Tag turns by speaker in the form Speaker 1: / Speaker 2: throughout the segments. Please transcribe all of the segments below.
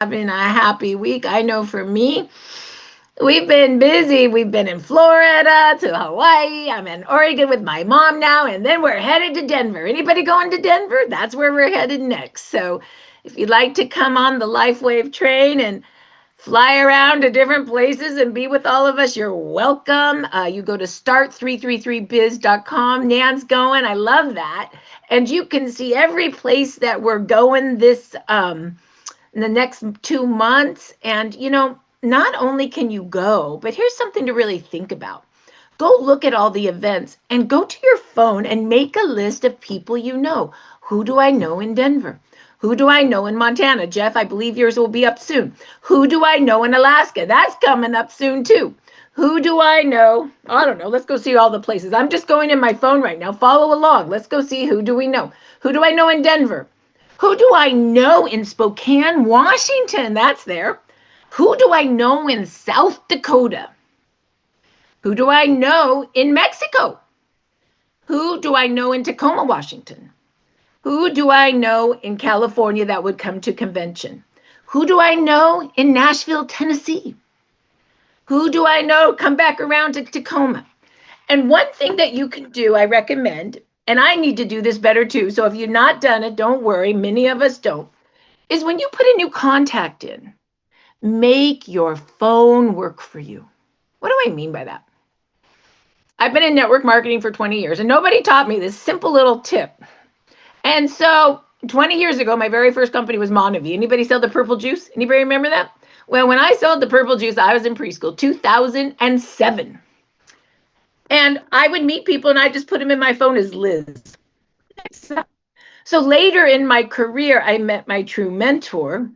Speaker 1: having a happy week. I know for me, we've been busy. We've been in Florida to Hawaii. I'm in Oregon with my mom now, and then we're headed to Denver. Anybody going to Denver? That's where we're headed next. So if you'd like to come on the LifeWave train and fly around to different places and be with all of us, you're welcome. You go to start333biz.com. Nan's going. I love that. And you can see every place that we're going this in the next 2 months. And, not only can you go, but here's something to really think about. Go look at all the events and go to your phone and make a list of people you know. Who do I know in Denver? Who do I know in Montana? Jeff, I believe yours will be up soon. Who do I know in Alaska? That's coming up soon too. Who do I know? I don't know. Let's go see all the places. I'm just going in my phone right now. Follow along. Let's go see who do we know. Who do I know in Denver? Who do I know in Spokane, Washington? That's there. Who do I know in South Dakota? Who do I know in Mexico? Who do I know in Tacoma, Washington? Who do I know in California that would come to convention? Who do I know in Nashville, Tennessee? Who do I know come back around to Tacoma? And one thing that you can do, I recommend, and I need to do this better too. So if you've not done it, don't worry. Many of us don't. Is when you put a new contact in, make your phone work for you. What do I mean by that? I've been in network marketing for 20 years and nobody taught me this simple little tip. And so 20 years ago, my very first company was Monavie. Anybody sell the purple juice? Anybody remember that? Well, when I sold the purple juice, I was in preschool, 2007. And I would meet people and I just put them in my phone as Liz. So later in my career, I met my true mentor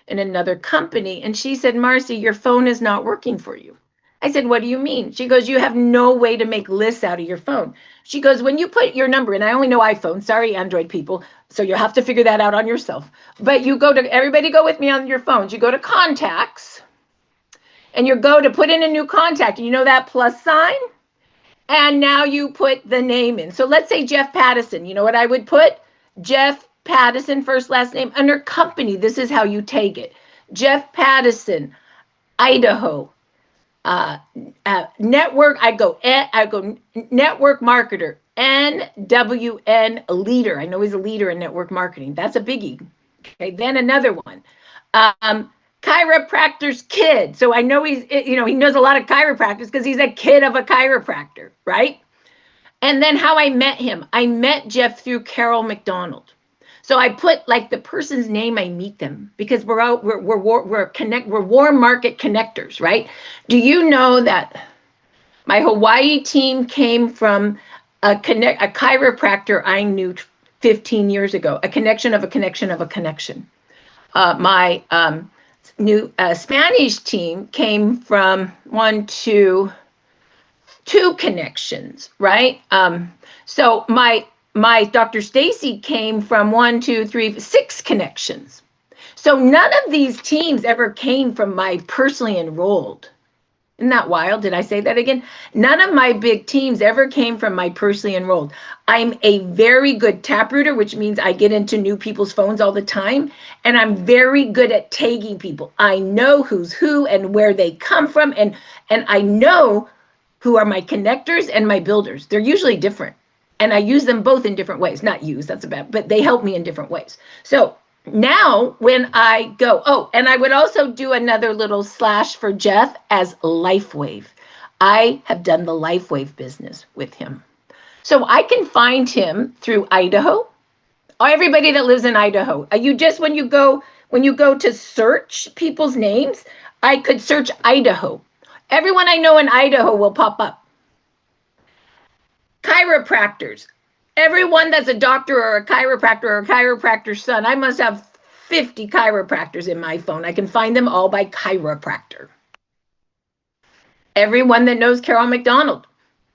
Speaker 1: in another company. And she said, Marcy, your phone is not working for you. I said, what do you mean? She goes, you have no way to make lists out of your phone. She goes, when you put your number, and I only know iPhone, sorry, Android people, so you'll have to figure that out on yourself. But you go to, everybody go with me on your phones. You go to contacts, and you go to put in a new contact. You know that plus sign? And now you put the name in. So let's say Jeff Pattison. You know what I would put? Jeff Pattison, first, last name. Under company, this is how you take it. Jeff Pattison, Idaho. Network, I go network marketer, NWN leader. I know he's a leader in network marketing. That's a biggie. Okay, then another one. Chiropractor's kid. So I know he knows a lot of chiropractors because he's a kid of a chiropractor, right? And then how I met him. I met Jeff through Carol McDonald. So I put like the person's name I meet them because we're warm market connectors, right? Do you know that my Hawaii team came from a chiropractor I knew 15 years ago, a connection of a connection of a connection. My new Spanish team came from two connections, right? So my Dr. Stacy came from 6 connections. So none of these teams ever came from my personally enrolled. Isn't that wild? Did I say that again? None of my big teams ever came from my personally enrolled. I'm a very good taprooter, which means I get into new people's phones all the time. And I'm very good at tagging people. I know who's who and where they come from. And I know who are my connectors and my builders. They're usually different. And I use them both in different ways. Not use, that's a bad, but they help me in different ways. So now when I go, and I would also do another little slash for Jeff as LifeWave. I have done the LifeWave business with him. So I can find him through Idaho. Everybody that lives in Idaho. When you go to search people's names, I could search Idaho. Everyone I know in Idaho will pop up. Chiropractors. Everyone that's a doctor or a chiropractor's son. I must have 50 chiropractors in my phone. I can find them all by chiropractor. Everyone that knows Carol McDonald.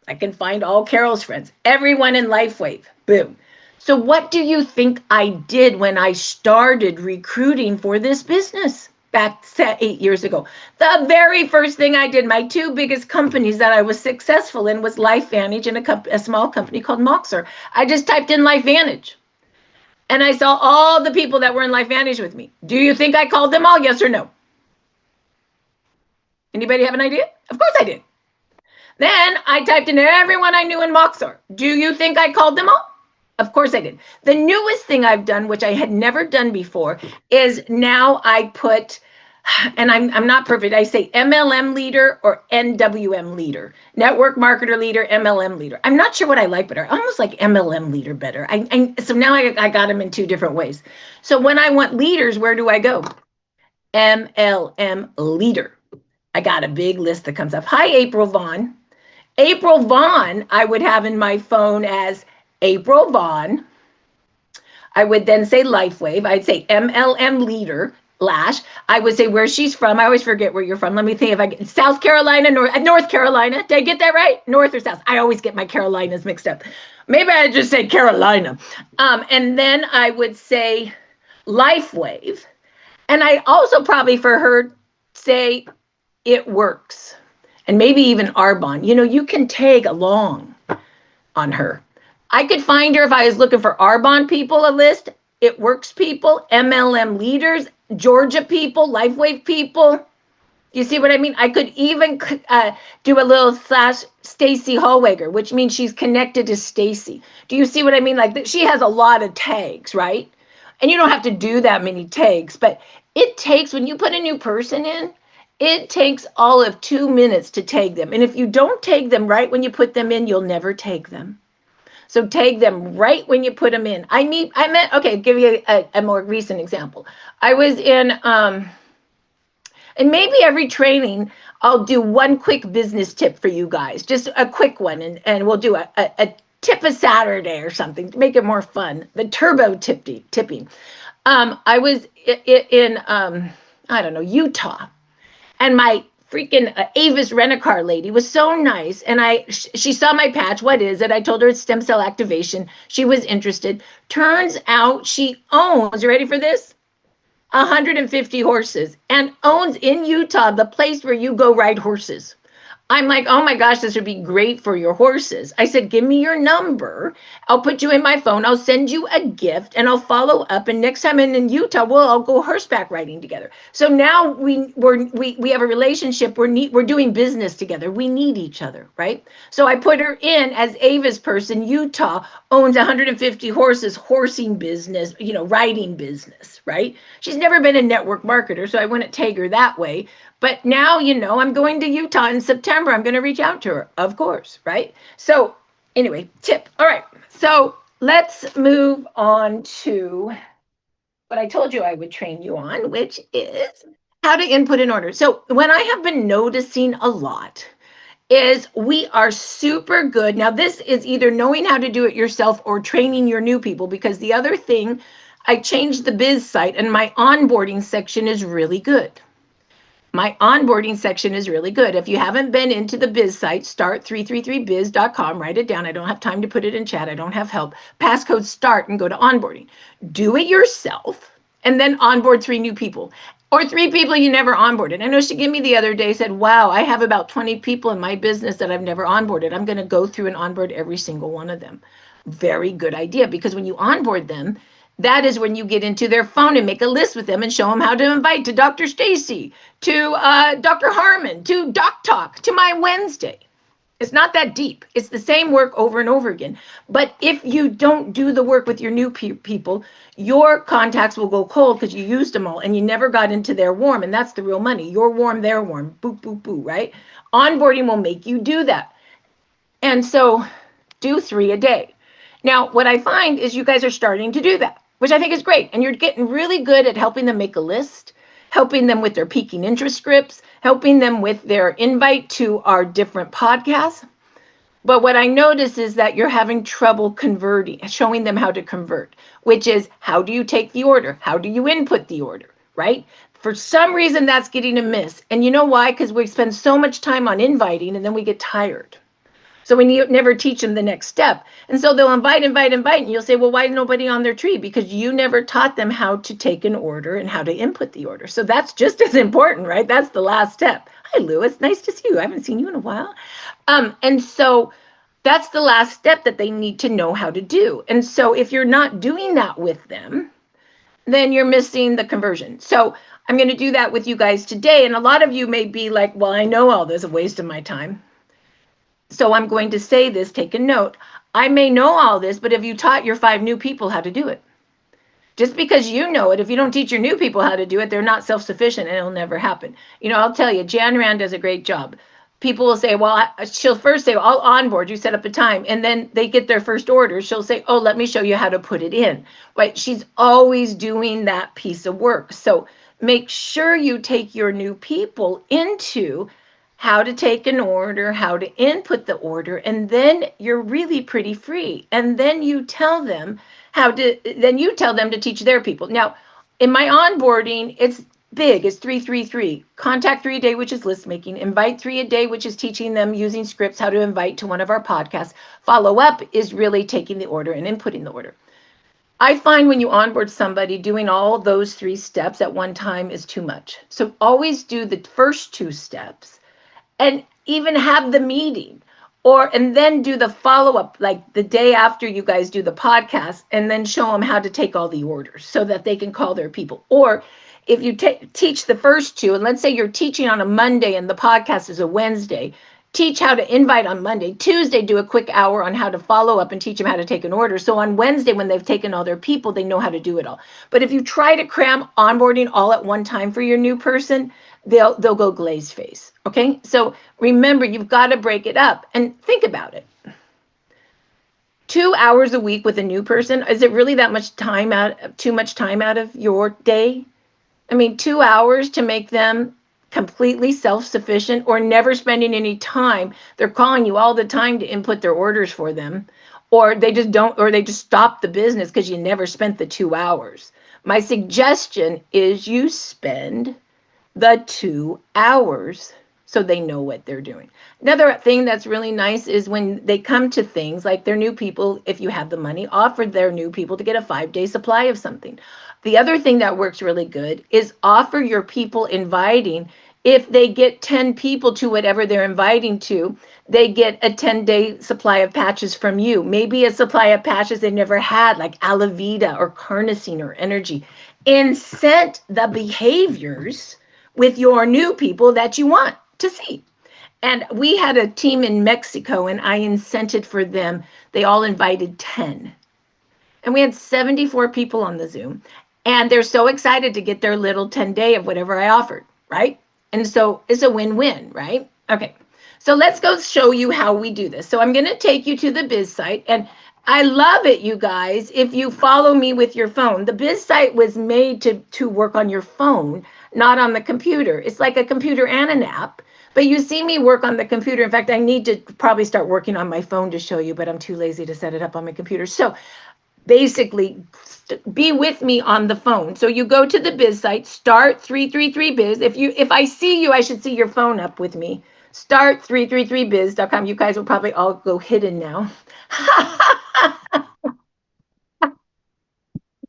Speaker 1: I can find all Carol's friends. Everyone in LifeWave. Boom. So what do you think I did when I started recruiting for this business? Back 8 years ago. The very first thing I did, my 2 biggest companies that I was successful in was LifeVantage and a small company called Moxer. I just typed in LifeVantage. And I saw all the people that were in LifeVantage with me. Do you think I called them all? Yes or no? Anybody have an idea? Of course I did. Then I typed in everyone I knew in Moxar. Do you think I called them all? Of course I did. The newest thing I've done, which I had never done before, is now I put, and I'm not perfect, I say MLM leader or NWM leader, network marketer leader, MLM leader. I'm not sure what I like better. I almost like MLM leader better. So now I got them in two different ways. So when I want leaders, where do I go? MLM leader. I got a big list that comes up. Hi, April Vaughn. April Vaughn, I would have in my phone as April Vaughn. I would then say LifeWave. I'd say MLM leader, Lash. I would say where she's from. I always forget where you're from. Let me think if I get South Carolina, North Carolina. Did I get that right? North or South? I always get my Carolinas mixed up. Maybe I just say Carolina. And then I would say LifeWave. And I also probably for her say it works. And maybe even Arbonne. You know, you can tag along on her. I could find her if I was looking for Arbonne people, a list, It Works people, MLM leaders, Georgia people, LifeWave people. You see what I mean? I could even do a little slash Stacy Hallwager, which means she's connected to Stacy. Do you see what I mean? Like she has a lot of tags, right? And you don't have to do that many tags, but it takes, when you put a new person in, it takes all of 2 minutes to tag them. And if you don't tag them right when you put them in, you'll never tag them. So tag them right when you put them in. Okay, give you a more recent example. I was in, and maybe every training, I'll do one quick business tip for you guys, just a quick one. And we'll do a tip of Saturday or something to make it more fun. The turbo tipping. I was in, I don't know, Utah. And my freaking Avis Rent-A-Car lady was so nice. And she saw my patch. What is it? I told her it's stem cell activation. She was interested. Turns out she owns, you ready for this? 150 horses and owns in Utah the place where you go ride horses. I'm like, oh my gosh, this would be great for your horses. I said, give me your number. I'll put you in my phone. I'll send you a gift and I'll follow up. And next time I'm in Utah, I'll go horseback riding together. So now we have a relationship. We're doing business together. We need each other, right? So I put her in as Ava's person. Utah owns 150 horses, horsing business, riding business, right? She's never been a network marketer, so I wouldn't tag her that way. But now, I'm going to Utah in September. I'm going to reach out to her, of course, right? So anyway, tip. All right. So let's move on to what I told you I would train you on, which is how to input an order. So what I have been noticing a lot is we are super good. Now, this is either knowing how to do it yourself or training your new people, because the other thing, I changed the biz site and my onboarding section is really good. My onboarding section is really good. If you haven't been into the biz site, start333biz.com, write it down. I don't have time to put it in chat. I don't have help. Passcode START and go to onboarding. Do it yourself and then onboard 3 new people or 3 people you never onboarded. I know she gave me the other day, said, wow, I have about 20 people in my business that I've never onboarded. I'm going to go through and onboard every single one of them. Very good idea, because when you onboard them, that is when you get into their phone and make a list with them and show them how to invite to Dr. Stacy, to Dr. Harmon, to Doc Talk, to my Wednesday. It's not that deep. It's the same work over and over again. But if you don't do the work with your new people, your contacts will go cold because you used them all and you never got into their warm. And that's the real money. You're warm, they're warm. Boop, boop, boop, right? Onboarding will make you do that. And so do 3 a day. Now, what I find is you guys are starting to do that, which I think is great. And you're getting really good at helping them make a list, helping them with their piquing interest scripts, helping them with their invite to our different podcasts. But what I notice is that you're having trouble converting, showing them how to convert, which is, how do you take the order? How do you input the order, right? For some reason, that's getting a miss. And you know why? Because we spend so much time on inviting and then we get tired. So we never teach them the next step. And so they'll invite. And you'll say, well, why is nobody on their tree? Because you never taught them how to take an order and how to input the order. So that's just as important, right? That's the last step. Hi, Lewis. Nice to see you. I haven't seen you in a while. And so That's the last step that they need to know how to do. And so if you're not doing that with them, then you're missing the conversion. So I'm going to do that with you guys today. And a lot of you may be like, well, I know all this, a waste of my time. So I'm going to say this, take a note. I may know all this, but have you taught your 5 new people how to do it? Just because you know it, if you don't teach your new people how to do it, they're not self-sufficient and it'll never happen. I'll tell you, Jan Rand does a great job. People will say, well, she'll first say, I'll onboard you, set up a time. And then they get their first order. She'll say, oh, let me show you how to put it in. Right? She's always doing that piece of work. So make sure you take your new people into how to take an order, how to input the order, and then you're really pretty free. And then you tell them to teach their people. Now, in my onboarding, it's big. It's 333. Contact 3 a day, which is list making. Invite 3 a day, which is teaching them using scripts how to invite to one of our podcasts. Follow up is really taking the order and inputting the order. I find when you onboard somebody, doing all those 3 steps at one time is too much. So always do the first 2 steps and even have the meeting and then do the follow-up like the day after you guys do the podcast, and then show them how to take all the orders so that they can call their people. Or if you teach the first 2, and let's say you're teaching on a Monday and the podcast is a Wednesday, teach how to invite on Monday. Tuesday, do a quick hour on how to follow up and teach them how to take an order. So on Wednesday, when they've taken all their people, they know how to do it all. But if you try to cram onboarding all at one time for your new person, they'll go glaze face. Okay, so remember, you've got to break it up and think about it. 2 hours a week with a new person, is it really that much time too much time out of your day? I mean, 2 hours to make them completely self-sufficient, or never spending any time. They're calling you all the time to input their orders for them, or they just stop the business because you never spent the 2 hours. My suggestion is you spend the 2 hours so they know what they're doing. Another thing that's really nice is when they come to things like their new people, if you have the money, offer their new people to get a 5-day supply of something. The other thing that works really good is offer your people inviting. If they get 10 people to whatever they're inviting to, they get a 10-day supply of patches from you. Maybe a supply of patches they never had, like Alavida or Carnosine or Energy. Incent the behaviors with your new people that you want to see. And we had a team in Mexico, and I incented for them. They all invited 10. And we had 74 people on the Zoom. And they're so excited to get their little 10-day of whatever I offered, right? And so it's a win-win, right? Okay, so let's go show you how we do this. So I'm going to take you to the Biz site. And I love it, you guys, if you follow me with your phone. The Biz site was made to work on your phone, not on the computer. It's like a computer and an app. But you see me work on the computer. In fact, I need to probably start working on my phone to show you, but I'm too lazy to set it up on my computer. So basically, be with me on the phone. So you go to the Biz site, start 333biz. If I see you, I should see your phone up with me. Start 333biz.com. You guys will probably all go hidden now.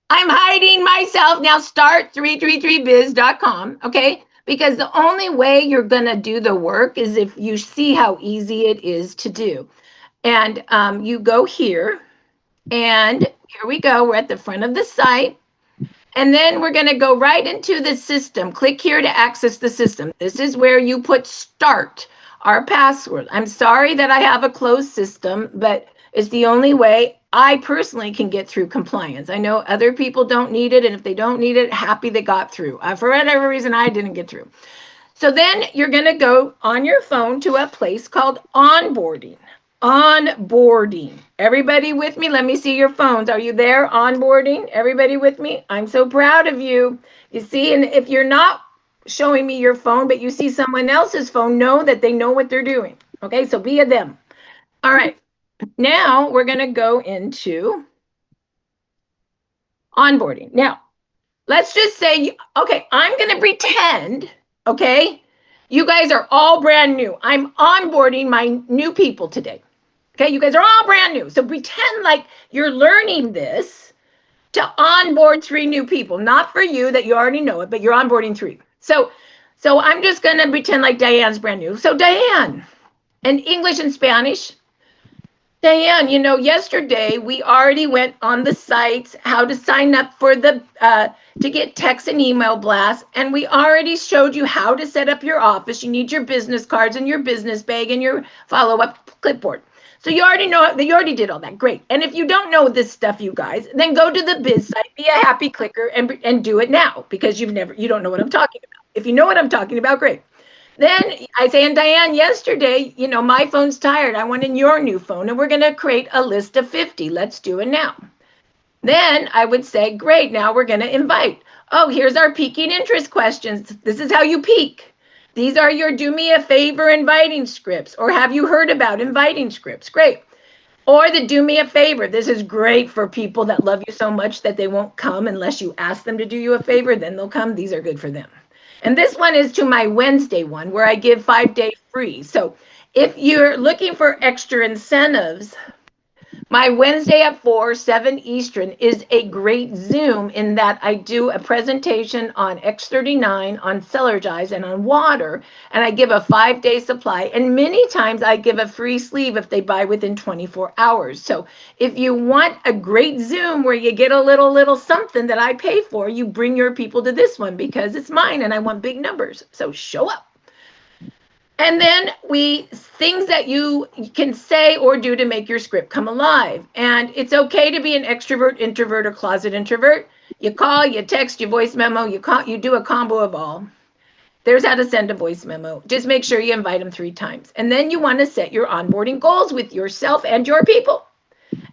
Speaker 1: I'm hiding myself now. Start 333biz.com. Okay. Because the only way you're going to do the work is if you see how easy it is to do. And you go here, and here we go. We're at the front of the site. And then we're going to go right into the system. Click here to access the system. This is where you put start, our password. I'm sorry that I have a closed system, but it's the only way I personally can get through compliance. I know other people don't need it, and if they don't need it, happy they got through. For whatever reason, I didn't get through. So then you're going to go on your phone to a place called onboarding. Onboarding. Everybody with me? Let me see your phones. Are you there? Onboarding. Everybody with me? I'm so proud of you. You see, and if you're not showing me your phone, but you see someone else's phone, know that they know what they're doing. Okay, so be a them. All right. Now we're going to go into onboarding. Now, let's just say, okay, I'm going to pretend, okay, you guys are all brand new. I'm onboarding my new people today. Okay, you guys are all brand new. So pretend like you're learning this to onboard 3 new people. Not for you that you already know it, but you're onboarding 3. So I'm just going to pretend like Diane's brand new. So Diane, in English and Spanish, Diane, yesterday we already went on the sites, how to sign up for to get text and email blasts, and we already showed you how to set up your office. You need your business cards and your business bag and your follow-up clipboard. So you already know, you already did all that. Great. And if you don't know this stuff, you guys, then go to the biz site, be a happy clicker, and do it now, because you don't know what I'm talking about. If you know what I'm talking about, great. Then I say, and Diane, yesterday, my phone's tired. I want in your new phone, and we're going to create a list of 50. Let's do it now. Then I would say, great, now we're going to invite. Oh, here's our piquing interest questions. This is how you pique. These are your do me a favor inviting scripts, or have you heard about inviting scripts? Great. Or the do me a favor. This is great for people that love you so much that they won't come unless you ask them to do you a favor, then they'll come. These are good for them. And this one is to my Wednesday one where I give 5-day free. So if you're looking for extra incentives, my Wednesday at 4, 7 Eastern is a great Zoom in that I do a presentation on X39, on Celergize, and on water, and I give a 5-day supply. And many times I give a free sleeve if they buy within 24 hours. So if you want a great Zoom where you get a little something that I pay for, you bring your people to this one because it's mine and I want big numbers. So show up. And then things that you can say or do to make your script come alive. And it's okay to be an extrovert, introvert, or closet introvert. You call, you text, you voice memo, you do a combo of all. There's how to send a voice memo. Just make sure you invite them 3 times. And then you want to set your onboarding goals with yourself and your people.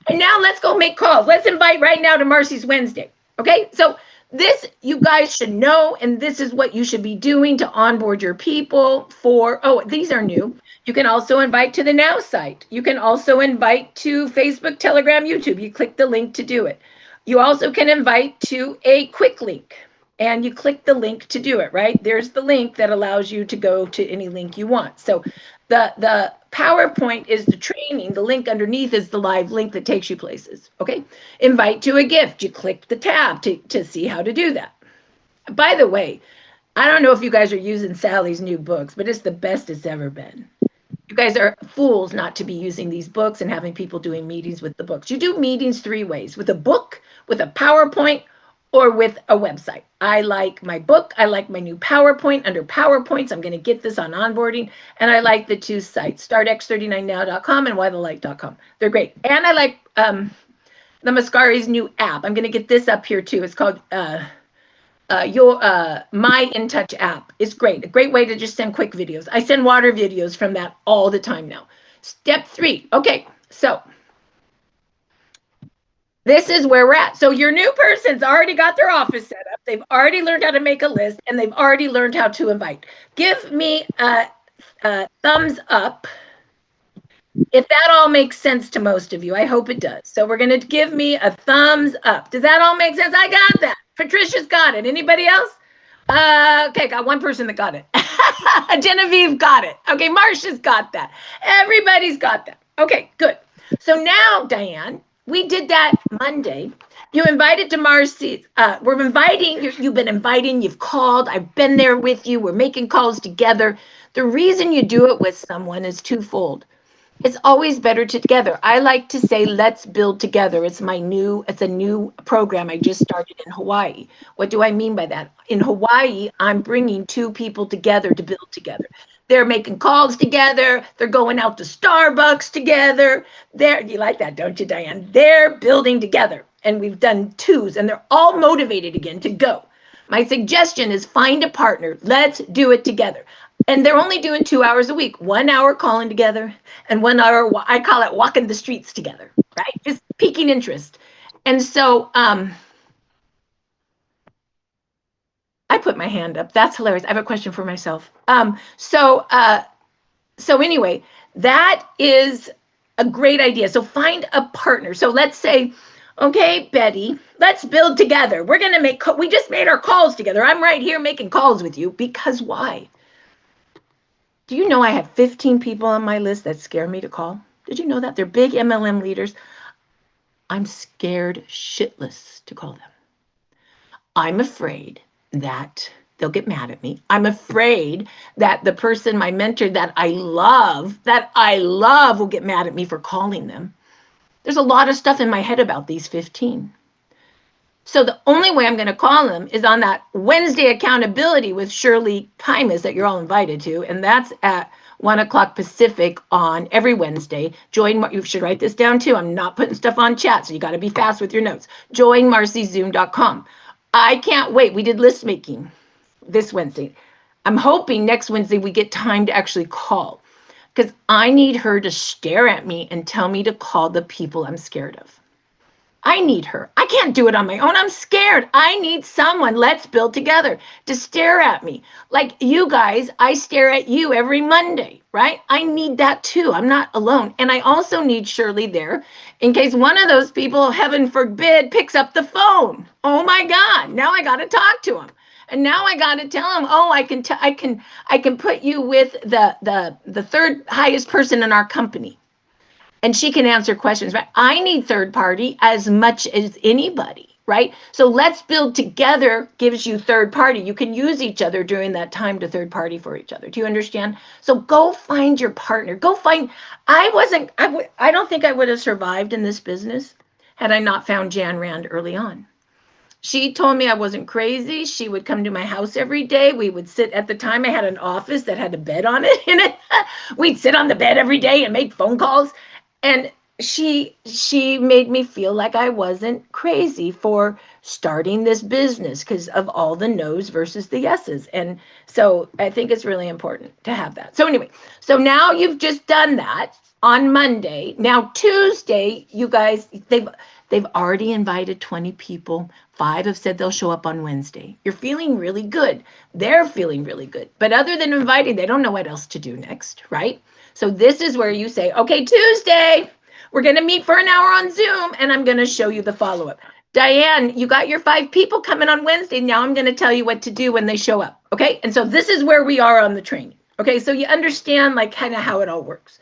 Speaker 1: And now let's go make calls. Let's invite right now to Marcy's Wednesday. Okay, so this you guys should know, and this is what you should be doing to onboard your people for, these are new. You can also invite to the Now site. You can also invite to Facebook, Telegram, YouTube. You click the link to do it. You also can invite to a quick link, and you click the link to do it, right? There's the link that allows you to go to any link you want. So the PowerPoint is the training. The link underneath is the live link that takes you places, okay? Invite to a gift. You click the tab to see how to do that. By the way, I don't know if you guys are using Sally's new books, but it's the best it's ever been. You guys are fools not to be using these books and having people doing meetings with the books. You do meetings 3 ways: with a book, with a PowerPoint, or with a website. I like my book. I like my new PowerPoint. Under PowerPoints, I'm going to get this on onboarding. And I like the 2 sites, startx39now.com and whythelight.com. They're great. And I like the Mascari's new app. I'm going to get this up here too. It's called My InTouch app. It's great. A great way to just send quick videos. I send water videos from that all the time now. Step 3. Okay, so this is where we're at. So your new person's already got their office set up. They've already learned how to make a list, and they've already learned how to invite. Give me a thumbs up if that all makes sense to most of you. I hope it does. So we're going to give me a thumbs up. Does that all make sense? I got that. Patricia's got it. Anybody else? Okay, got one person that got it. Genevieve got it. Okay, Marcia's got that. Everybody's got that. Okay, good. So now, Diane, we did that Monday. You invited to Marcy's. We're inviting. You've been inviting. You've called. I've been there with you. We're making calls together. The reason you do it with someone is twofold. It's always better together. I like to say, let's build together. It's a new program I just started in Hawaii. What do I mean by that? In Hawaii, I'm bringing 2 people together to build together. They're making calls together. They're going out to Starbucks together. You like that, don't you, Diane? They're building together. And we've done 2s, and they're all motivated again to go. My suggestion is find a partner. Let's do it together. And they're only doing 2 hours a week, 1 hour calling together and 1 hour, I call it walking the streets together, right? Just piquing interest. And so I put my hand up. That's hilarious. I have a question for myself. So anyway, that is a great idea. So find a partner. So let's say, okay, Betty, let's build together. We're going to we just made our calls together. I'm right here making calls with you because why? Do you know I have 15 people on my list that scare me to call? Did you know that? They're big MLM leaders. I'm scared shitless to call them. I'm afraid that they'll get mad at me. I'm afraid that the person, my mentor that I love will get mad at me for calling them. There's a lot of stuff in my head about these 15. So the only way I'm going to call them is on that Wednesday accountability with Shirley Kymas that you're all invited to. And that's at 1 o'clock Pacific on every Wednesday. You should write this down too. I'm not putting stuff on chat, so you got to be fast with your notes. JoinMarcyZoom.com. I can't wait. We did list making this Wednesday. I'm hoping next Wednesday we get time to actually call, because I need her to stare at me and tell me to call the people I'm scared of. I need her. I can't do it on my own. I'm scared. I need someone. Let's build together to stare at me. Like you guys, I stare at you every Monday, right? I need that too. I'm not alone. And I also need Shirley there in case one of those people, heaven forbid, picks up the phone. Oh my God. Now I got to talk to him. And now I got to tell him, oh, I can put you with the third highest person in our company. And she can answer questions, right? I need third party as much as anybody, right? So let's build together gives you third party. You can use each other during that time to third party for each other. Do you understand? So go find your partner. Go find, I don't think I would have survived in this business had I not found Jan Rand early on. She told me I wasn't crazy. She would come to my house every day. We would sit, at the time I had an office that had a bed on it in it. We'd sit on the bed every day and make phone calls. And she made me feel like I wasn't crazy for starting this business because of all the no's versus the yeses. And so I think it's really important to have that. So anyway, so now you've just done that on Monday. Now Tuesday, you guys, they've already invited 20 people. 5 have said they'll show up on Wednesday. You're feeling really good. They're feeling really good. But other than inviting, they don't know what else to do next, right? So this is where you say, okay, Tuesday, we're going to meet for an hour on Zoom, and I'm going to show you the follow-up. Diane, you got your 5 people coming on Wednesday. Now I'm going to tell you what to do when they show up, okay? And so this is where we are on the training, okay? So you understand like kind of how it all works.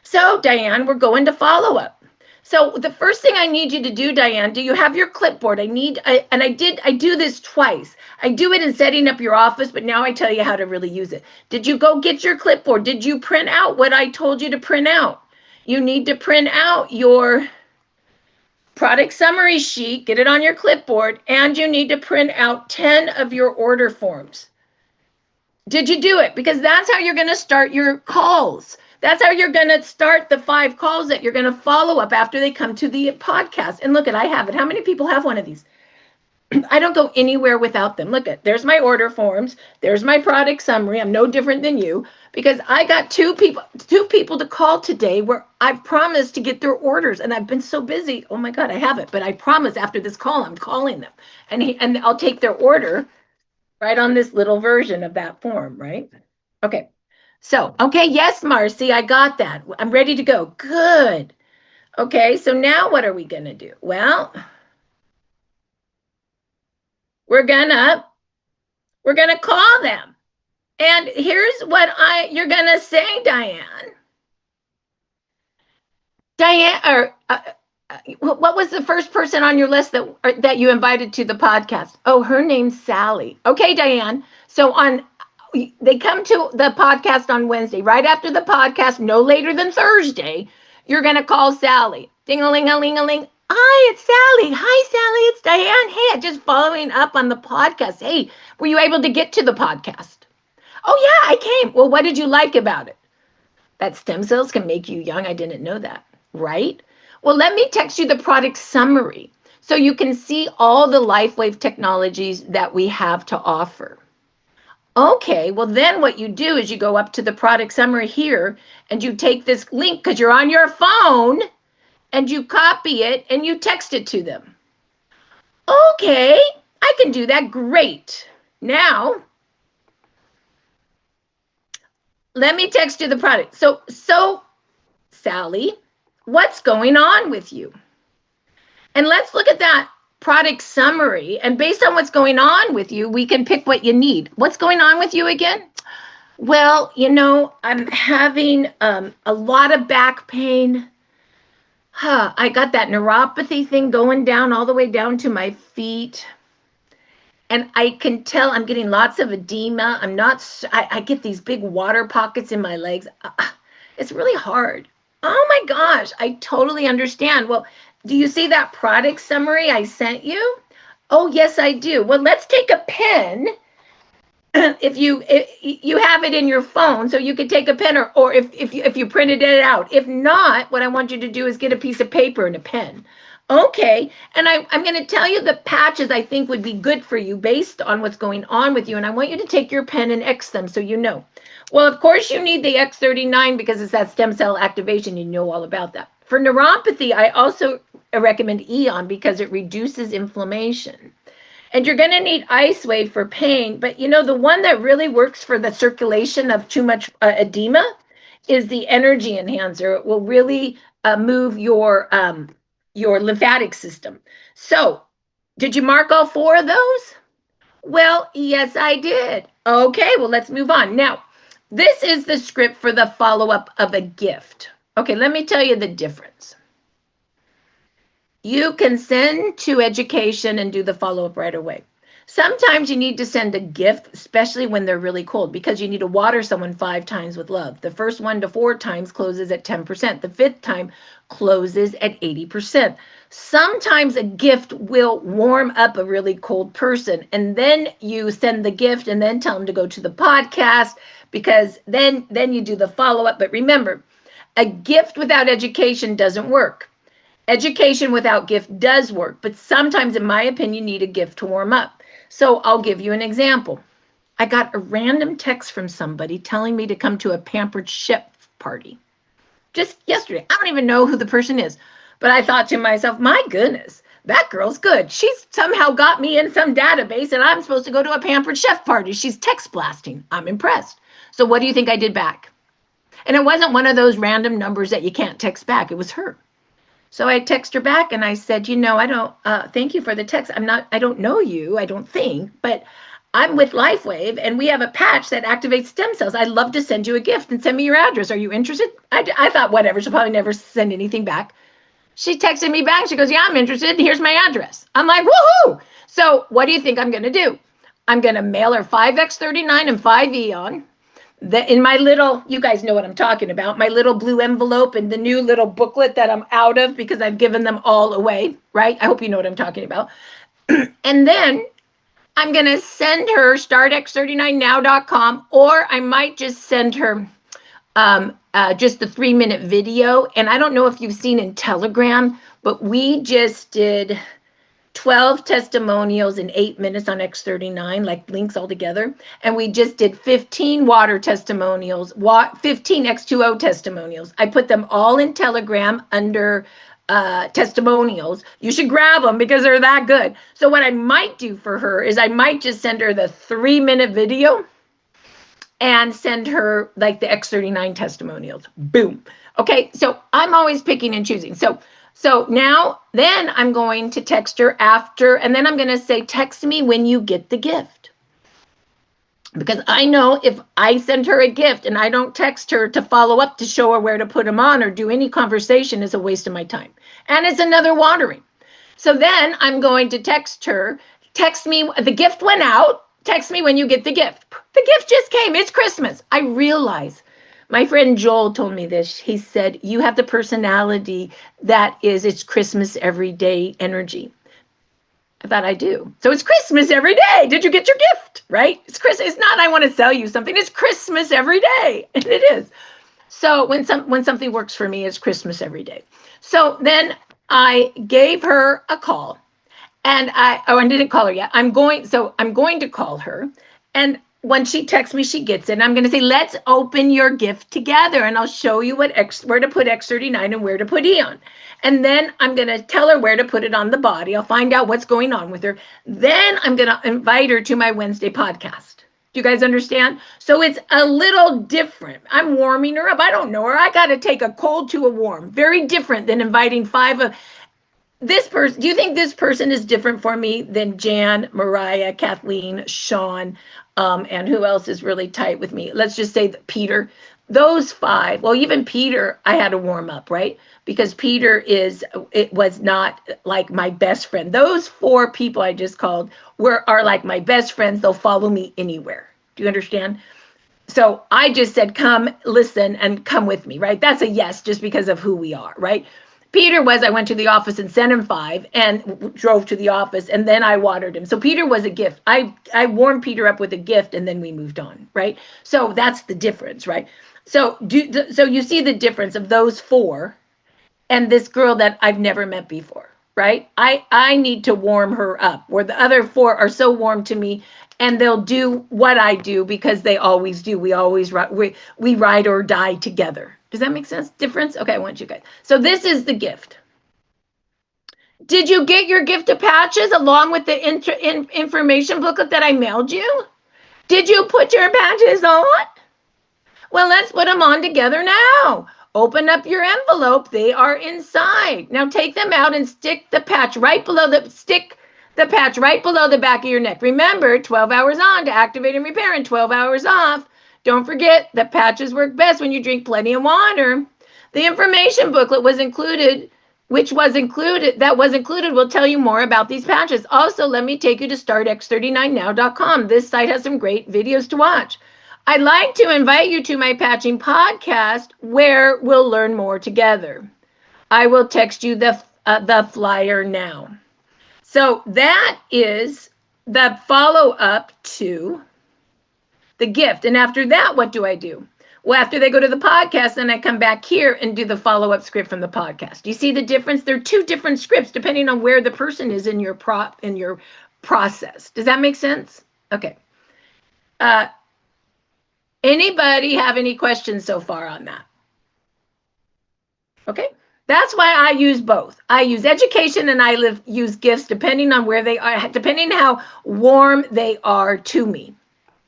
Speaker 1: So Diane, we're going to follow-up. So the first thing I need you to do, Diane, do you have your clipboard? I do this twice. I do it in setting up your office, but now I tell you how to really use it. Did you go get your clipboard? Did you print out what I told you to print out? You need to print out your product summary sheet, get it on your clipboard, and you need to print out 10 of your order forms. Did you do it? Because that's how you're going to start your calls. That's how you're going to start the 5 calls that you're going to follow up after they come to the podcast. And look, I have it. How many people have one of these? I don't go anywhere without them. Look, there's my order forms. There's my product summary. I'm no different than you because I got two people to call today where I've promised to get their orders, and I've been so busy. Oh my God, I haven't. But I promise after this call, I'm calling them, and I'll take their order right on this little version of that form, right? Okay. So, okay, yes, Marcy, I got that. I'm ready to go. Good. Okay, so now what are we going to do? Well, we're going to call them. And here's what you're going to say, Diane. Diane, or what was the first person on your list that you invited to the podcast? Oh, her name's Sally. Okay, Diane. So they come to the podcast on Wednesday. Right after the podcast, no later than Thursday, you're going to call Sally. Ding-a-ling-a-ling-a-ling. Hi, it's Sally. Hi, Sally. It's Diane. Hey, I'm just following up on the podcast. Hey, were you able to get to the podcast? Oh, yeah, I came. Well, what did you like about it? That stem cells can make you young. I didn't know that, right? Well, let me text you the product summary so you can see all the LifeWave technologies that we have to offer. Okay, well then what you do is you go up to the product summary here and you take this link because you're on your phone and you copy it and you text it to them. Okay, I can do that. Great. Now, let me text you the product. So Sally, what's going on with you? And let's look at that product summary. And based on what's going on with you, we can pick what you need. What's going on with you again? Well, I'm having a lot of back pain. I got that neuropathy thing going down all the way down to my feet. And I can tell I'm getting lots of edema. I get these big water pockets in my legs. It's really hard. Oh my gosh, I totally understand. Well, do you see that product summary I sent you? Oh, yes, I do. Well, let's take a pen. If you have it in your phone, so you could take a pen, or if you printed it out. If not, what I want you to do is get a piece of paper and a pen. Okay, and I'm going to tell you the patches I think would be good for you based on what's going on with you, and I want you to take your pen and X them so you know. Well, of course, you need the X39 because it's that stem cell activation. You know all about that. For neuropathy, I also recommend Eon because it reduces inflammation. And you're going to need ice wave for pain, but you know, the one that really works for the circulation of too much edema is the energy enhancer. It will really move your lymphatic system. So, did you mark all four of those? Well, yes, I did. Okay, well, let's move on. Now, this is the script for the follow up of a gift. Okay, let me tell you the difference. You can send to education and do the follow up right away. Sometimes you need to send a gift, especially when they're really cold, because you need to water someone 5 times with love. The first 1 to 4 times closes at 10%. The fifth time closes at 80%. Sometimes a gift will warm up a really cold person, and then you send the gift and then tell them to go to the podcast because then you do the follow up. But remember, a gift without education doesn't work. Education without gift does work, but sometimes, in my opinion, you need a gift to warm up. So I'll give you an example. I got a random text from somebody telling me to come to a Pampered Chef party just yesterday. I don't even know who the person is, but I thought to myself, my goodness, that girl's good. She's somehow got me in some database and I'm supposed to go to a Pampered Chef party. She's text blasting. I'm impressed. So what do you think I did back? And it wasn't one of those random numbers that you can't text back. It was her. So I text her back and I said, I don't, thank you for the text. I don't know you, I don't think, but I'm with LifeWave and we have a patch that activates stem cells. I'd love to send you a gift and send me your address. Are you interested? I thought, whatever, she'll probably never send anything back. She texted me back. She goes, yeah, I'm interested. Here's my address. I'm like, woohoo. So what do you think I'm going to do? I'm going to mail her 5X39 and 5 Eon in my little, you guys know what I'm talking about, my little blue envelope and the new little booklet that I'm out of because I've given them all away, right? I hope you know what I'm talking about. And then I'm going to send her startx39now.com, or I might just send her just the 3-minute video. And I don't know if you've seen in Telegram, but we just did 12 testimonials in 8 minutes on X39, like links all together. And we just did 15 water testimonials, 15 X2O testimonials. I put them all in Telegram under testimonials. You should grab them because they're that good. So what I might do for her is I might just send her the 3-minute video and send her like the X39 testimonials. Boom. Okay, so I'm always picking and choosing. So now, then I'm going to text her after, and then I'm going to say, text me when you get the gift. Because I know if I send her a gift and I don't text her to follow up to show her where to put them on or do any conversation, is a waste of my time. And it's another watering. So then I'm going to text her, text me, the gift went out, text me when you get the gift. The gift just came, it's Christmas. I realize. My friend Joel told me this. He said, you have the personality that is, it's Christmas every day energy. I thought I do. So it's Christmas every day. Did you get your gift? Right? It's Christmas. It's not I want to sell you something. It's Christmas every day. And it is. So when something works for me, it's Christmas every day. So then I gave her a call. And I didn't call her yet. I'm going to call her. And when she texts me, she gets it. And I'm going to say, let's open your gift together. And I'll show you where to put X39 and where to put Eon. And then I'm going to tell her where to put it on the body. I'll find out what's going on with her. Then I'm going to invite her to my Wednesday podcast. Do you guys understand? So it's a little different. I'm warming her up. I don't know her. I got to take a cold to a warm. Very different than inviting 5 of this person. Do you think this person is different for me than Jan, Mariah, Kathleen, Sean, and who else is really tight with me? Let's just say that Peter. Those 5. Well, even Peter, I had to warm up, right? Because Peter was not like my best friend. Those 4 people I just called are like my best friends. They'll follow me anywhere. Do you understand? So I just said, come, listen, and come with me, right? That's a yes, just because of who we are, right? Peter was, I went to the office and sent him 5 and drove to the office, and then I watered him. So Peter was a gift. I warmed Peter up with a gift, and then we moved on, right? So that's the difference, right? So you see the difference of those 4 and this girl that I've never met before, right? I need to warm her up, where the other 4 are so warm to me, and they'll do what I do because they always do. We ride or die together. Does that make sense? Difference? Okay, I want you guys. So this is the gift. Did you get your gift of patches along with the information booklet that I mailed you? Did you put your patches on? Well, let's put them on together now. Open up your envelope. They are inside. Now take them out and stick the patch right below the back of your neck. Remember, 12 hours on to activate and repair and 12 hours off. Don't forget that patches work best when you drink plenty of water. The information booklet was included, will tell you more about these patches. Also, let me take you to startx39now.com. This site has some great videos to watch. I'd like to invite you to my patching podcast where we'll learn more together. I will text you the flyer now. So that is the follow-up to the gift. And after that, what do I do? Well, after they go to the podcast, then I come back here and do the follow-up script from the podcast. You see the difference? They're 2 different scripts depending on where the person is in your process. Does that make sense? Okay. Anybody have any questions so far on that? Okay. That's why I use both. I use education and I use gifts depending on where they are, depending on how warm they are to me.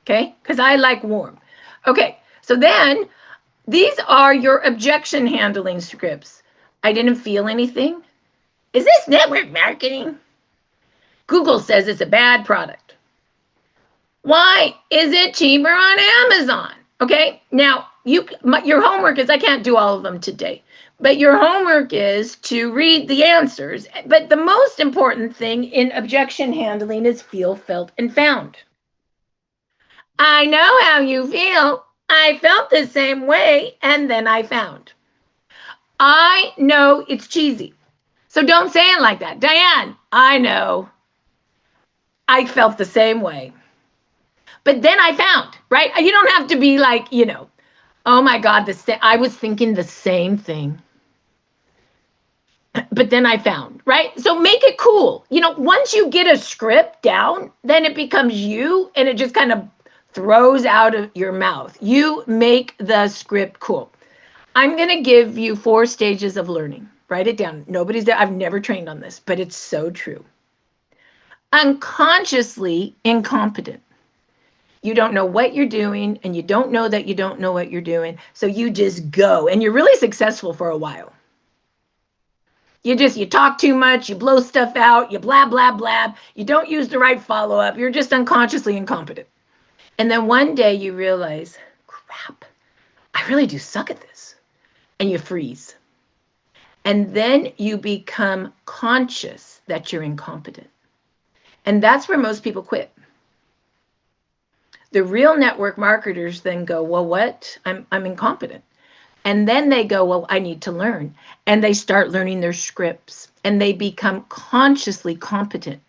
Speaker 1: Okay. Because I like warm. Okay. So then these are your objection handling scripts. I didn't feel anything. Is this network marketing? Google says it's a bad product. Why is it cheaper on Amazon? Okay, now your homework is, I can't do all of them today, but your homework is to read the answers. But the most important thing in objection handling is feel, felt, and found. I know how you feel. I felt the same way, and then I found. I know it's cheesy, so don't say it like that. Diane, I know. I felt the same way. But then I found, right? You don't have to be like, oh my God, I was thinking the same thing. But then I found, right? So make it cool. Once you get a script down, then it becomes you and it just kind of throws out of your mouth. You make the script cool. I'm going to give you 4 stages of learning. Write it down. I've never trained on this, but it's so true. Unconsciously incompetent. You don't know what you're doing, and you don't know that you don't know what you're doing. So you just go, and you're really successful for a while. You talk too much, you blow stuff out, you blab, blab, blab. You don't use the right follow-up. You're just unconsciously incompetent. And then one day you realize, crap, I really do suck at this. And you freeze. And then you become conscious that you're incompetent. And that's where most people quit. The real network marketers then go, well, what? I'm incompetent. And then they go, well, I need to learn. And they start learning their scripts and they become consciously competent.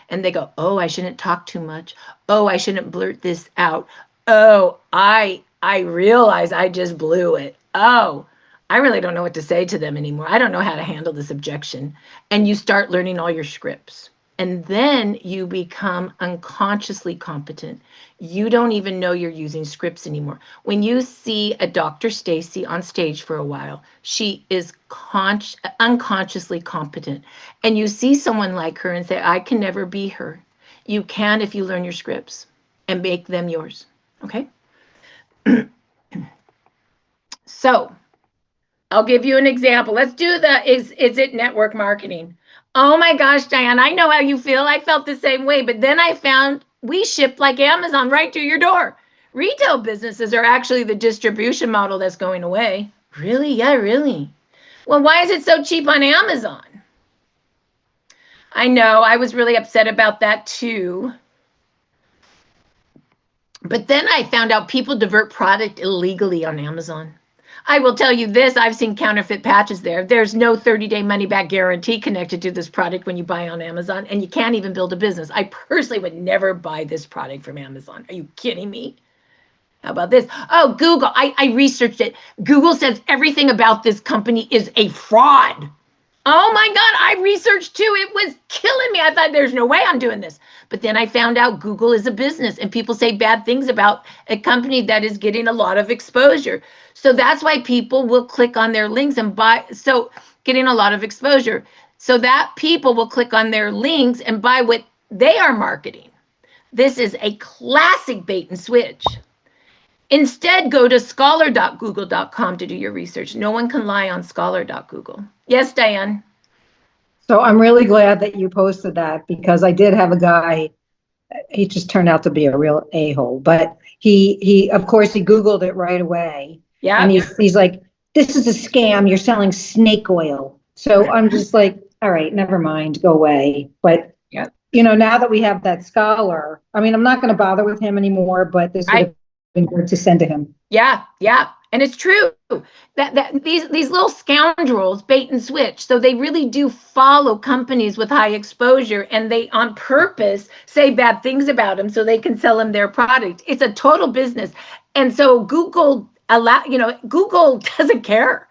Speaker 1: And they go, oh, I shouldn't talk too much. Oh, I shouldn't blurt this out. Oh, I realize I just blew it. Oh, I really don't know what to say to them anymore. I don't know how to handle this objection. And you start learning all your scripts. And then you become unconsciously competent. You don't even know you're using scripts anymore. When you see a Dr. Stacy on stage for a while, she is unconsciously competent. And you see someone like her and say, I can never be her. You can if you learn your scripts and make them yours. Okay? So I'll give you an example. Let's do is it network marketing? Oh my gosh, Diane, I know how you feel. I felt the same way, but then I found we ship like Amazon right to your door. Retail businesses are actually the distribution model that's going away. Really? Yeah, really. Well, why is it so cheap on Amazon? I know, I was really upset about that too. But then I found out people divert product illegally on Amazon. I will tell you this, I've seen counterfeit patches there. There's no 30-day money back guarantee connected to this product when you buy on Amazon, and you can't even build a business. I personally would never buy this product from Amazon. Are you kidding me? How about this? Oh, Google. I researched it. Google says everything about this company is a fraud. Oh my God, I researched too. It was killing me. I thought there's no way I'm doing this. But then I found out Google is a business and people say bad things about a company that is getting a lot of exposure. So that's why people will click on their links and buy. So getting a lot of exposure. So that people will click on their links and buy what they are marketing. This is a classic bait and switch. Instead, go to scholar.google.com to do your research. No one can lie on scholar.google. Yes, Diane?
Speaker 2: So I'm really glad that you posted that, because I did have a guy, he just turned out to be a real a-hole, but he of course he Googled it right away.
Speaker 1: Yeah.
Speaker 2: And he's like, this is a scam, you're selling snake oil. So I'm just like, all right, never mind, go away. But
Speaker 1: Yeah.
Speaker 2: now that we have that Scholar, I mean, I'm not going to bother with him anymore, but this would have been good to send to him.
Speaker 1: Yeah, yeah. And it's true that these little scoundrels bait and switch. So they really do follow companies with high exposure, and they on purpose say bad things about them so they can sell them their product. It's a total business. And so Google Google doesn't care.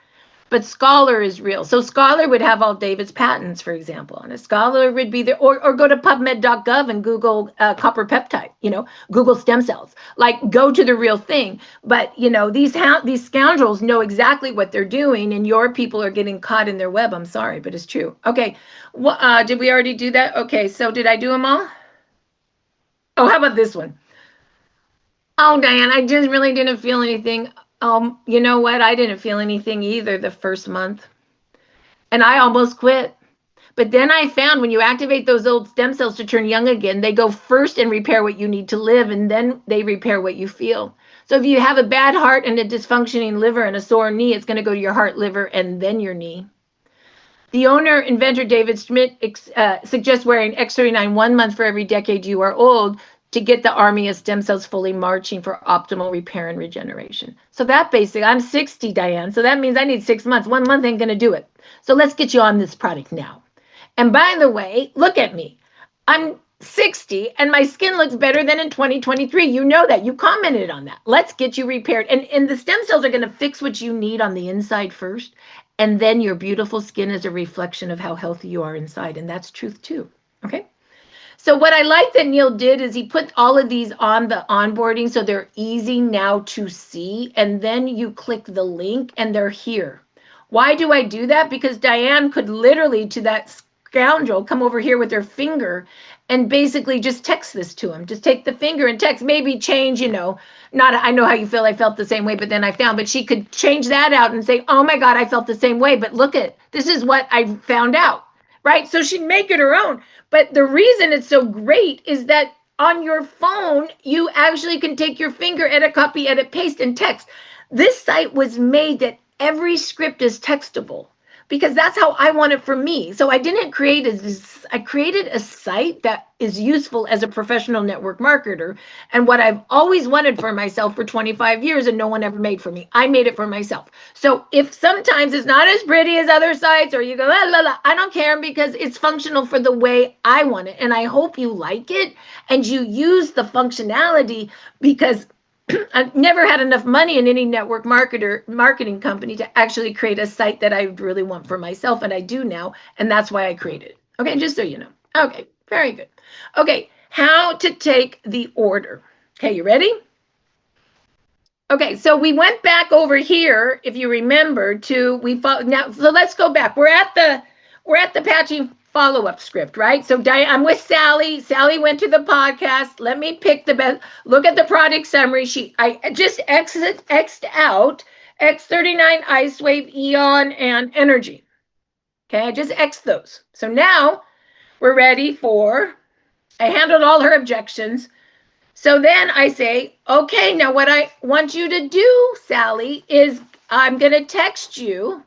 Speaker 1: But Scholar is real. So Scholar would have all David's patents, for example, and a Scholar would be there, or go to PubMed.gov and Google copper peptide, Google stem cells. Like, go to the real thing. But these scoundrels know exactly what they're doing, and your people are getting caught in their web. I'm sorry, but it's true. Okay, did we already do that? Okay, so did I do them all? Oh, how about this one? Oh, Diane, I just really didn't feel anything. You know what? I didn't feel anything either the first month. And I almost quit. But then I found when you activate those old stem cells to turn young again, they go first and repair what you need to live, and then they repair what you feel. So if you have a bad heart and a dysfunctioning liver and a sore knee, it's going to go to your heart, liver, and then your knee. The owner, inventor David Schmidt, suggests wearing X39 1 month for every decade you are old to get the army of stem cells fully marching for optimal repair and regeneration. So that basically, I'm 60, Diane, so that means I need 6 months. 1 month ain't going to do it. So let's get you on this product now. And by the way, look at me. I'm 60 and my skin looks better than in 2023. You know that. You commented on that. Let's get you repaired. And the stem cells are going to fix what you need on the inside first. And then your beautiful skin is a reflection of how healthy you are inside. And that's truth too. Okay. So what I like that Neil did is he put all of these on the onboarding so they're easy now to see. And then you click the link and they're here. Why do I do that? Because Diane could literally, to that scoundrel, come over here with her finger and basically just text this to him. Just take the finger and text, maybe change, not, I know how you feel, I felt the same way, but then I found, but she could change that out and say, oh my God, I felt the same way, but look at, this is what I found out, right? So she'd make it her own. But the reason it's so great is that on your phone, you actually can take your finger, edit, copy, edit, paste, and text. This site was made that every script is textable, because that's how I want it for me. So I didn't create I created a site that is useful as a professional network marketer, and what I've always wanted for myself for 25 years and no one ever made for me. I made it for myself. So if sometimes it's not as pretty as other sites, or you go, la, la, la, I don't care, because it's functional for the way I want it. And I hope you like it and you use the functionality, because I've never had enough money in any network marketing company to actually create a site that I really want for myself, and I do now, and that's why I created it. Okay, just so you know. Okay, very good. Okay, how to take the order. Okay, you ready? Okay, so we went back over here, if you remember, now. So let's go back. We're at the patching follow-up script, right? So I'm with Sally. Sally went to the podcast. Let me pick the best. Look at the product summary sheet. I just X'd out X39, IceWave, Eon, and Energy. Okay, I just X'd those. So now we're ready for, I handled all her objections. So then I say, okay, now what I want you to do, Sally, is I'm going to text you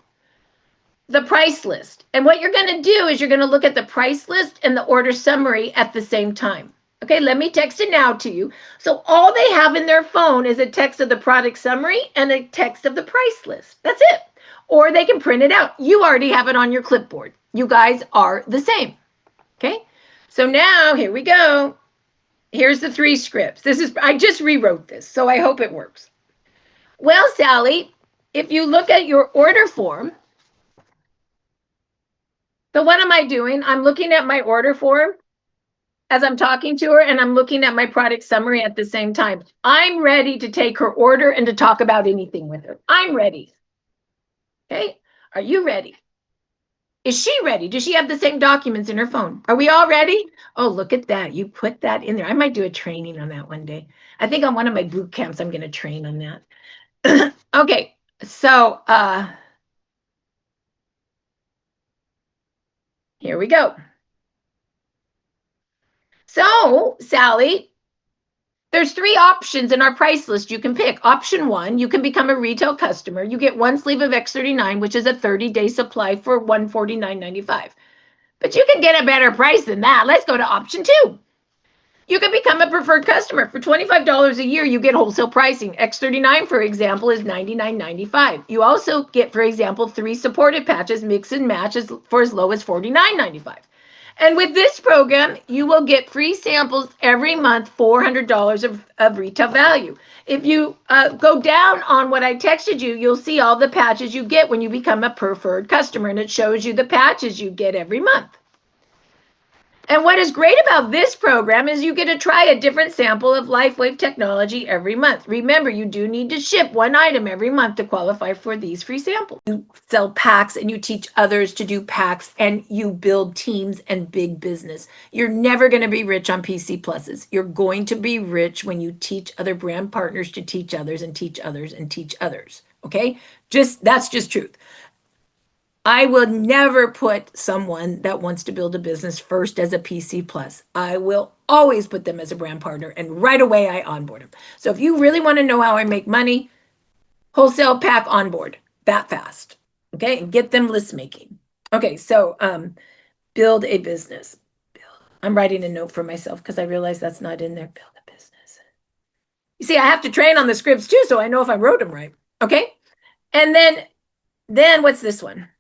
Speaker 1: the price list. And what you're going to do is you're going to look at the price list and the order summary at the same time. Okay, let me text it now to you. So all they have in their phone is a text of the product summary and a text of the price list. That's it. Or they can print it out. You already have it on your clipboard. You guys are the same. Okay, so now here we go. Here's the 3 scripts. I just rewrote this, so I hope it works. Well, Sally, if you look at your order form, so what am I doing? I'm looking at my order form as I'm talking to her, and I'm looking at my product summary at the same time. I'm ready to take her order and to talk about anything with her. I'm ready. Okay, are you ready? Is she ready? Does she have the same documents in her phone? Are we all ready? Oh, look at that. You put that in there. I might do a training on that one day. I think on one of my boot camps, I'm going to train on that. Okay, so here we go. So, Sally, there's 3 options in our price list you can pick. Option 1, you can become a retail customer. You get 1 sleeve of X39, which is a 30-day supply for $149.95. But you can get a better price than that. Let's go to option 2. You can become a preferred customer. For $25 a year, you get wholesale pricing. X39, for example, is $99.95. You also get, for example, 3 supported patches, mix and match for as low as $49.95. And with this program, you will get free samples every month, $400 of retail value. If you go down on what I texted you, you'll see all the patches you get when you become a preferred customer, and it shows you the patches you get every month. And what is great about this program is you get to try a different sample of LifeWave technology every month. Remember, you do need to ship 1 item every month to qualify for these free samples. You sell packs and you teach others to do packs, and you build teams and big business. You're never going to be rich on PC Pluses. You're going to be rich when you teach other brand partners to teach others and teach others and teach others. Okay? That's just truth. I will never put someone that wants to build a business first as a PC Plus. I will always put them as a brand partner, and right away I onboard them. So if you really want to know how I make money, wholesale pack onboard that fast. Okay, and get them list making. Okay, so build a business. I'm writing a note for myself because I realize that's not in there. Build a business. You see, I have to train on the scripts too, so I know if I wrote them right. Okay, and then what's this one?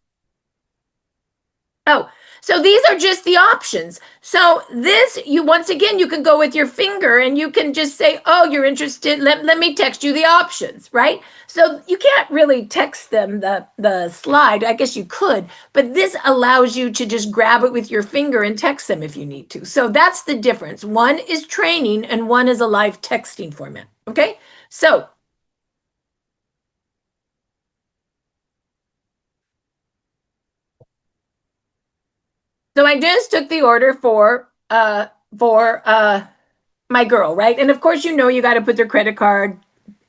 Speaker 1: Oh, so these are just the options. So this, once again, you can go with your finger and you can just say, oh, you're interested. Let me text you the options, right? So you can't really text them the slide. I guess you could, but this allows you to just grab it with your finger and text them if you need to. So that's the difference. One is training and one is a live texting format. Okay, so I just took the order for my girl, right? And of course, you got to put their credit card,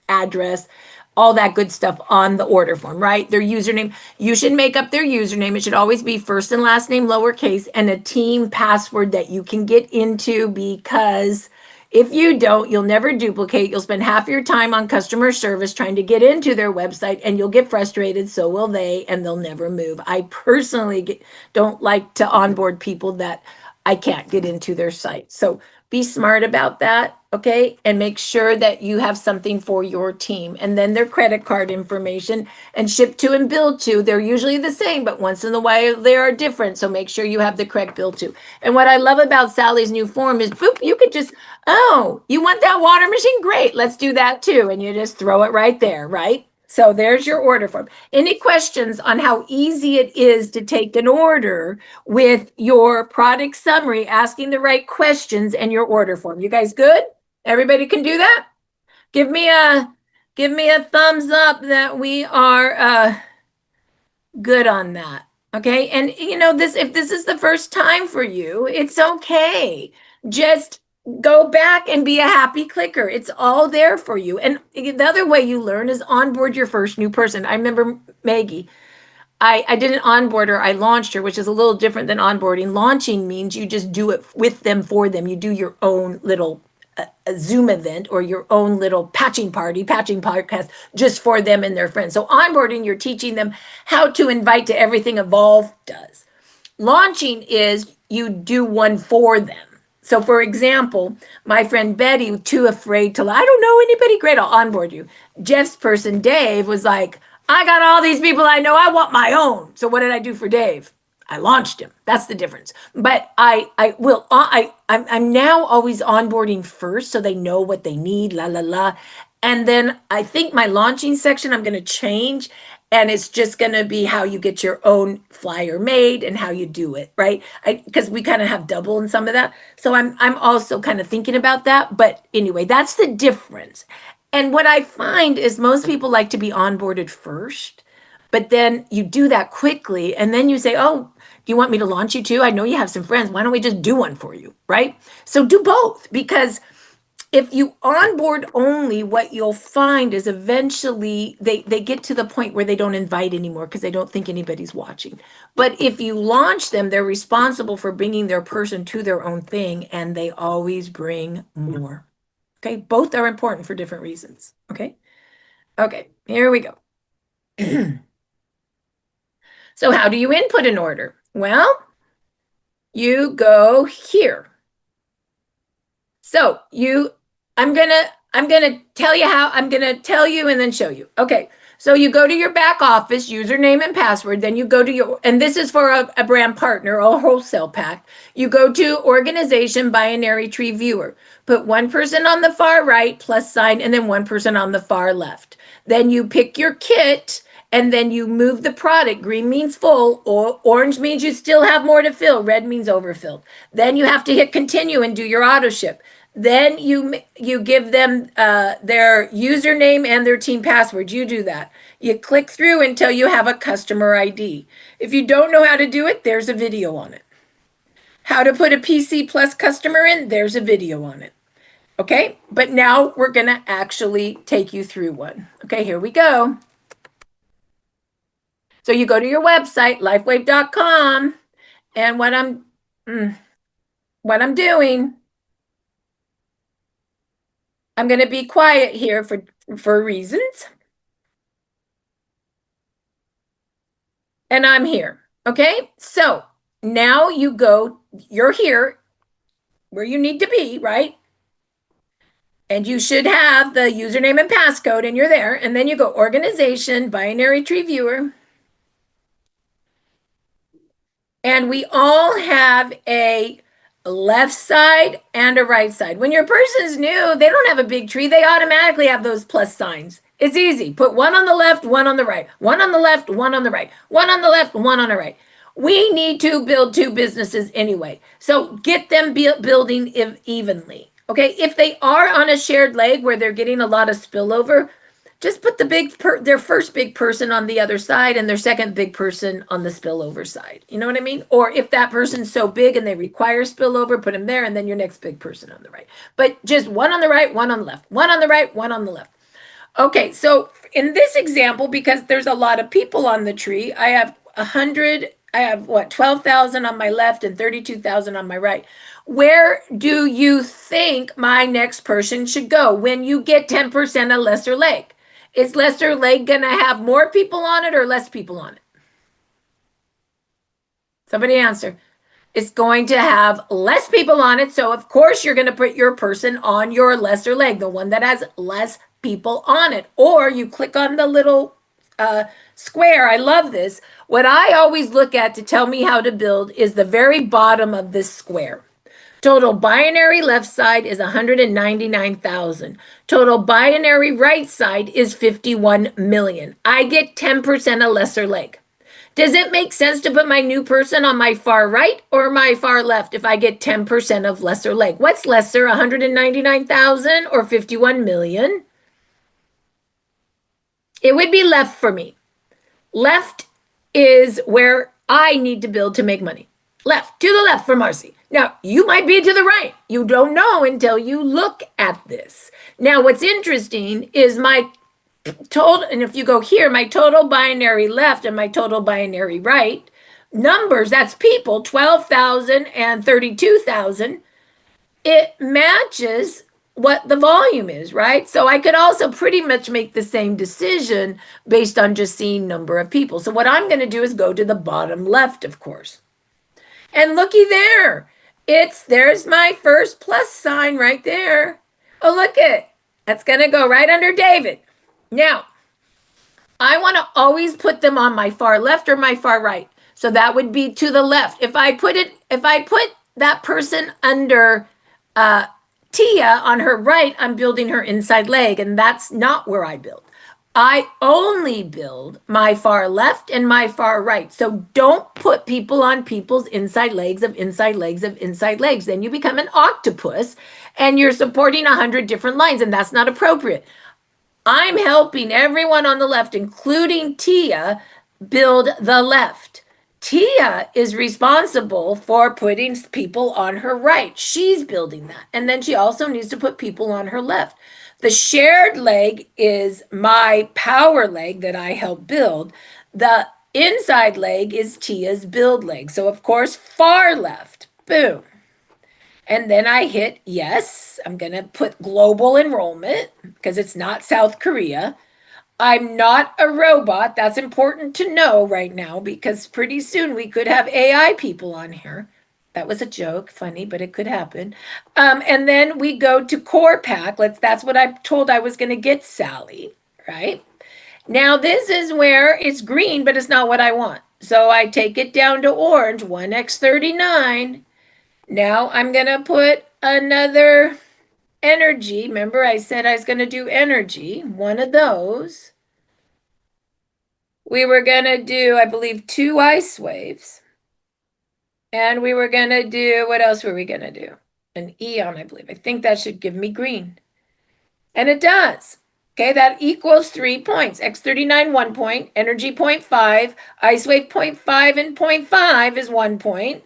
Speaker 1: address, all that good stuff on the order form, right? Their username. You should make up their username. It should always be first and last name, lowercase, and a team password that you can get into, because if you don't, you'll never duplicate. You'll spend half your time on customer service trying to get into their website, and you'll get frustrated. So will they, and they'll never move. I personally don't like to onboard people that I can't get into their site. So be smart about that, okay? And make sure that you have something for your team. And then their credit card information, and ship to and bill to. They're usually the same, but once in a while they are different. So make sure you have the correct bill to. And what I love about Sally's new form is, boop, you could just, oh, you want that water machine? Great, let's do that too. And you just throw it right there, right? So there's your order form. Any questions on how easy it is to take an order with your product summary, asking the right questions, and your order form? You guys good? Everybody can do that? Give me a thumbs up that we are good on that. Okay? And if this is the first time for you, it's okay. Just go back and be a happy clicker. It's all there for you. And the other way you learn is onboard your first new person. I remember Maggie. I didn't onboard her. I launched her, which is a little different than onboarding. Launching means you just do it with them, for them. You do your own little a Zoom event or your own little patching podcast just for them and their friends. So onboarding, you're teaching them how to invite to everything Evolve does. Launching is you do one for them. So for example, my friend Betty, too afraid to, I don't know anybody, great, I'll onboard you. Jeff's person, Dave, was like, I got all these people I know, I want my own. So what did I do for Dave? I launched him. That's the difference. But I'm now always onboarding first so they know what they need, la la la. And then I think my launching section I'm going to change, and it's just going to be how you get your own flyer made and how you do it, right? Because we kind of have double in some of that. So I'm also kind of thinking about that. But anyway, that's the difference. And what I find is most people like to be onboarded first, but then you do that quickly, and then you say, oh, do you want me to launch you too? I know you have some friends. Why don't we just do one for you, right? So do both, because if you onboard only, what you'll find is eventually they get to the point where they don't invite anymore because they don't think anybody's watching. But if you launch them, they're responsible for bringing their person to their own thing, and they always bring more. Okay, both are important for different reasons. Okay, here we go. So how do you input an order? Well, you go here. So I'm gonna tell you how, I'm gonna tell you and then show you. Okay, so you go to your back office, username and password, then you go to your, and this is for a brand partner or a wholesale pack. You go to organization binary tree viewer. Put one person on the far right, plus sign, and then one person on the far left. Then you pick your kit, and then you move the product. Green means full, or orange means you still have more to fill. Red means overfilled. Then you have to hit continue and do your auto ship. Then you give them their username and their team password. You do that. You click through until you have a customer ID. If you don't know how to do it, there's a video on it. How to put a PC Plus customer in, there's a video on it. Okay, but now we're gonna actually take you through one. Okay, here we go. So you go to your website, lifewave.com, and what I'm doing, I'm going to be quiet here for reasons. And I'm here. Okay, so now you're here where you need to be, right? And you should have the username and passcode, and you're there. And then you go organization, binary tree viewer. And we all have a left side and a right side. When your person's new, they don't have a big tree. They automatically have those plus signs. It's easy. Put one on the left, one on the right, one on the left, one on the right, one on the left, one on the right. We need to build two businesses anyway. So get them building evenly. Okay, if they are on a shared leg where they're getting a lot of spillover, just put their first big person on the other side and their second big person on the spillover side. You know what I mean? Or if that person's so big and they require spillover, put them there, and then your next big person on the right. But just one on the right, one on the left, one on the right, one on the left. Okay, so in this example, because there's a lot of people on the tree, I have 12,000 on my left and 32,000 on my right. Where do you think my next person should go when you get 10% a lesser leg? Is lesser leg going to have more people on it or less people on it? Somebody answer. It's going to have less people on it. So, of course, you're going to put your person on your lesser leg, the one that has less people on it. Or you click on the little square. I love this. What I always look at to tell me how to build is the very bottom of this square. Total binary left side is 199,000. Total binary right side is 51 million. I get 10% a lesser leg. Does it make sense to put my new person on my far right or my far left if I get 10% of lesser leg? What's lesser, 199,000 or 51 million? It would be left for me. Left is where I need to build to make money. Left, to the left for Marcy. Now, you might be to the right. You don't know until you look at this. Now, what's interesting is my total, and if you go here, my total binary left and my total binary right, numbers, that's people, 12,000 and 32,000, it matches what the volume is, right? So I could also pretty much make the same decision based on just seeing number of people. So what I'm going to do is go to the bottom left, of course. And looky there. There's my first plus sign right there. Oh, look it. That's going to go right under David. Now, I want to always put them on my far left or my far right. So that would be to the left. If I put that person under Tia on her right, I'm building her inside leg, and that's not where I build. I only build my far left and my far right. So don't put people on people's inside legs of inside legs of inside legs. Then you become an octopus and you're supporting 100 different lines, and that's not appropriate. I'm helping everyone on the left, including Tia, build the left. Tia is responsible for putting people on her right. She's building that. And then she also needs to put people on her left. The shared leg is my power leg that I help build. The inside leg is Tia's build leg. So, of course, far left. Boom. And then I hit yes. I'm going to put global enrollment because it's not South Korea. I'm not a robot. That's important to know right now because pretty soon we could have AI people on here. That was a joke, funny, but it could happen. And then we go to core pack. That's what I told I was going to get Sally, right? Now this is where it's green, but it's not what I want. So I take it down to orange, 1x39. Now I'm going to put another energy. Remember I said I was going to do energy, one of those. We were going to do, I believe, 2 ice waves. And we were going to do, what else were we going to do? An Eon, I believe. I think that should give me green. And it does. Okay, that equals 3 points. X39, 1 point. Energy, 0.5. Ice wave, 0.5. And 0.5 is 1 point.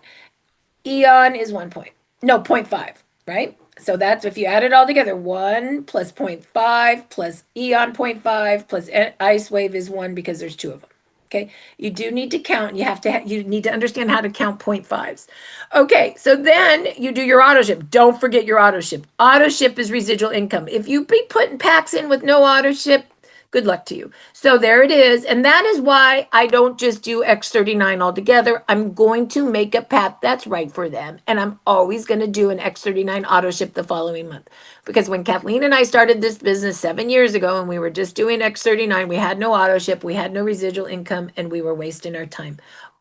Speaker 1: Eon is 1 point. No, 0.5, right? So that's, if you add it all together, 1 plus 0.5 plus Eon 0.5 plus ice wave is 1 because there's 2 of them. Okay, you do need to count. You need to understand how to count 0.5s. Okay, so then you do your auto ship. Don't forget your auto ship. Auto ship is residual income. If you be putting packs in with no auto ship, good luck to you. So there it is. And that is why I don't just do X39 altogether. I'm going to make a path that's right for them. And I'm always going to do an X39 auto ship the following month. Because when Kathleen and I started this business 7 years ago and we were just doing X39, we had no auto ship, we had no residual income, and we were wasting our time.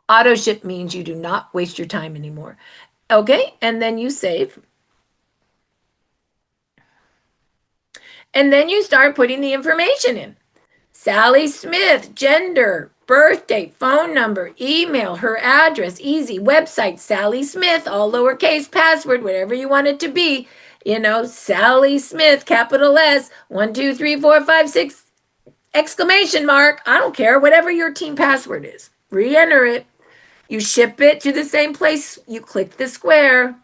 Speaker 1: Auto ship means you do not waste your time anymore. Okay, and then you save. And then you start putting the information in. Sally Smith, gender, birth date, phone number, email, her address, easy, website, Sally Smith, all lowercase, password, whatever you want it to be. You know, Sally Smith, capital S, 1, 2, 3, 4, 5, 6, exclamation mark. I don't care, whatever your team password is. Re-enter it. You ship it to the same place. You click the square.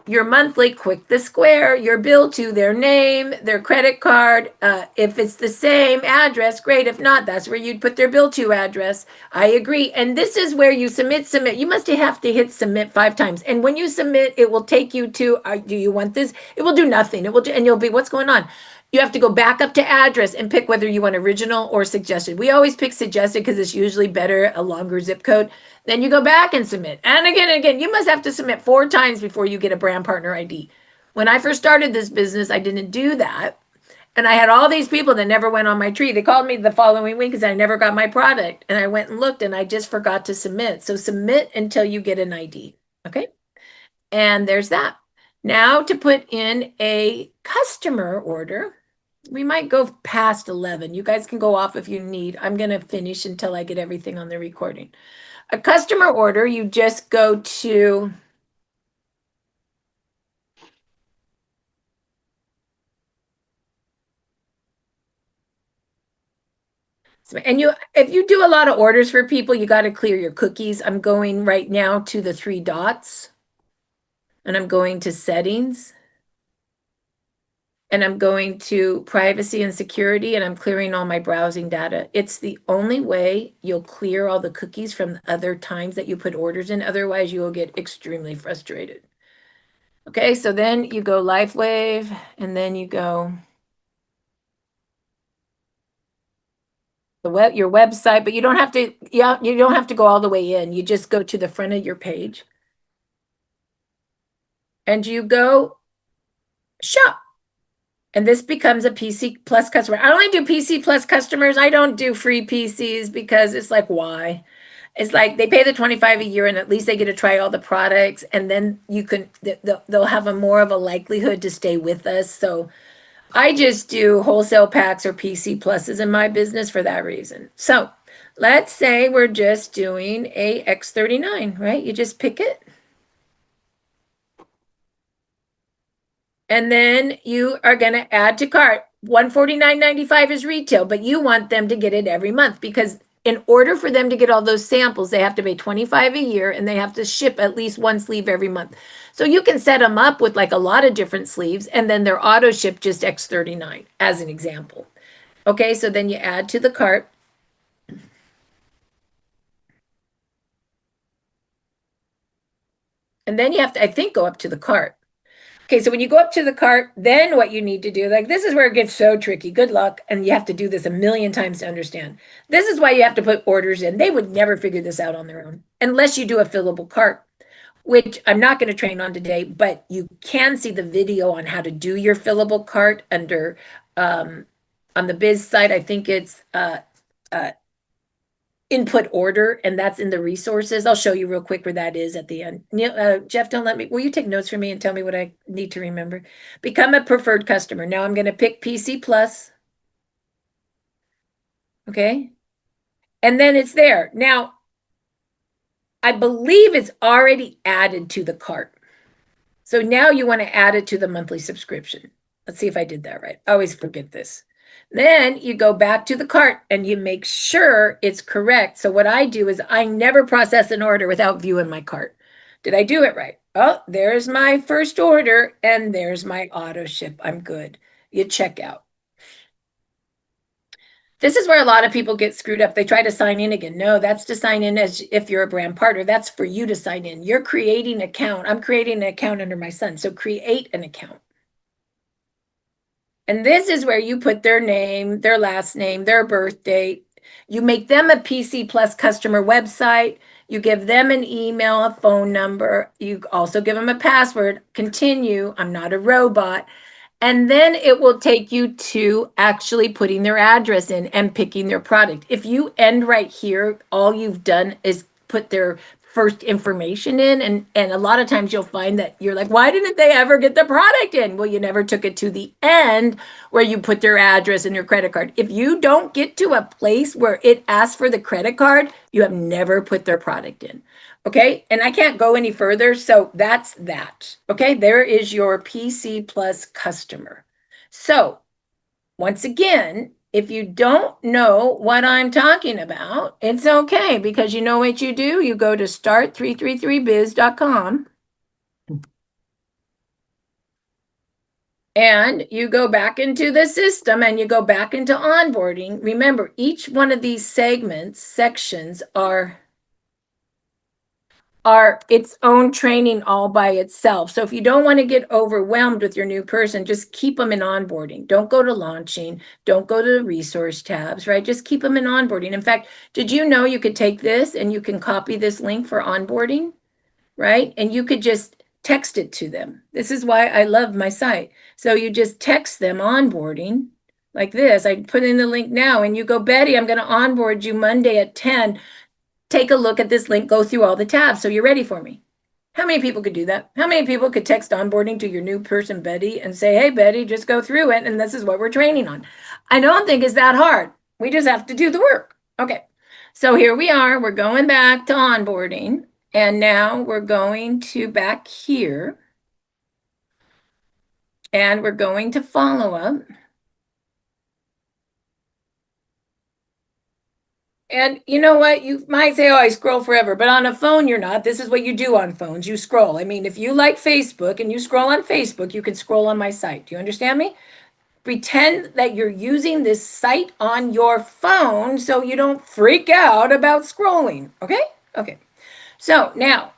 Speaker 1: Your monthly, click the square, your bill to their name, their credit card. If it's the same address, great. If not, that's where you'd put their bill to address. I agree. And this is where you submit. You must have to hit submit 5 times. And when you submit, it will take you to, do you want this? It will do nothing. It will do, and you'll be, what's going on? You have to go back up to address and pick whether you want original or suggested. We always pick suggested because it's usually better, a longer zip code. Then you go back and submit. And again, you must have to submit 4 times before you get a brand partner ID. When I first started this business, I didn't do that. And I had all these people that never went on my tree. They called me the following week because I never got my product. And I went and looked and I just forgot to submit. So submit until you get an ID. Okay. And there's that. Now to put in a customer order. We might go past 11. You guys can go off if you need. I'm going to finish until I get everything on the recording. A customer order, you just go to and if you do a lot of orders for people, you got to clear your cookies. I'm going right now to the 3 dots and I'm going to settings. And I'm going to privacy and security and I'm clearing all my browsing data. It's the only way you'll clear all the cookies from the other times that you put orders in. Otherwise, you will get extremely frustrated. Okay, so then you go LifeWave and then you go your website, but you don't have to, you don't have to go all the way in. You just go to the front of your page. and you go shop. And this becomes a PC Plus customer. I only do PC Plus customers. I don't do free PCs because it's like, why? It's like they pay the 25 a year and at least they get to try all the products, and then you can they'll have a more of a likelihood to stay with us. So I just do wholesale packs or PC pluses in my business for that reason. So let's say we're just doing a X39, right? You just pick it. And then you are going to add to cart. $149.95 is retail, but you want them to get it every month because in order for them to get all those samples, they have to pay 25 a year and they have to ship at least one sleeve every month. So you can set them up with like a lot of different sleeves and then they're auto ship just X39 as an example. Okay, so then you add to the cart. And then you have to, I think, go up to the cart. Okay, so when you go up to the cart, then what you need to do, like this is where it gets so tricky. Good luck. And you have to do this a million times to understand. This is why you have to put orders in. They would never figure this out on their own unless you do a fillable cart, which I'm not going to train on today, but you can see the video on how to do your fillable cart under on the biz site. I think it's input order, and that's in the resources. I'll show you real quick where that is at the end. Jeff, don't let me, will you take notes for me and tell me what I need to remember? Become a preferred customer. Now I'm going to pick PC Plus. Okay. And then it's there. Now, I believe it's already added to the cart. So now you want to add it to the monthly subscription. Let's see if I did that right. I always forget this. Then you go back to the cart and you make sure it's correct. So what I do is I never process an order without viewing my cart. Did I do it right? Oh, there's my first order and there's my auto ship. I'm good. You check out. This is where a lot of people get screwed up. They try to sign in again. No, that's to sign in as if you're a brand partner. That's for you to sign in. You're creating an account. I'm creating an account under my son. So create an account. And this is where you put their name, their last name, their birth date. You make them a PC Plus customer website. You give them an email, a phone number. You also give them a password. Continue. I'm not a robot. And then it will take you to actually putting their address in and picking their product. If you end right here, all you've done is put their first information in. And a lot of times you'll find that you're like, why didn't they ever get the product in? Well, you never took it to the end where you put their address and your credit card. If you don't get to a place where it asks for the credit card, you have never put their product in. Okay, and I can't go any further, so that's that. Okay, there is your PC Plus customer. So once again, if you don't know what I'm talking about, it's okay, because you know what you do? You go to start333biz.com and you go back into the system and you go back into onboarding. Remember, each one of these sections are its own training all by itself. So if you don't want to get overwhelmed with your new person, just keep them in onboarding. Don't go to launching. Don't go to the resource tabs, right? Just keep them in onboarding. In fact, did you know you could take this and you can copy this link for onboarding, right? And you could just text it to them. This is why I love my site. So you just text them onboarding like this. I put in the link now and you go, Betty, I'm going to onboard you Monday at 10. Take a look at this link, go through all the tabs. So you're ready for me. How many people could do that? How many people could text onboarding to your new person, Betty, and say, hey, Betty, just go through it. And this is what we're training on. I don't think it's that hard. We just have to do the work. Okay. So here we are. We're going back to onboarding. And now we're going to back here. And we're going to follow up. And you know what? You might say, oh, I scroll forever, but on a phone, you're not. This is what you do on phones. You scroll. I mean, if you like Facebook and you scroll on Facebook, you can scroll on my site. Do you understand me? Pretend that you're using this site on your phone so you don't freak out about scrolling. Okay? Okay. So now,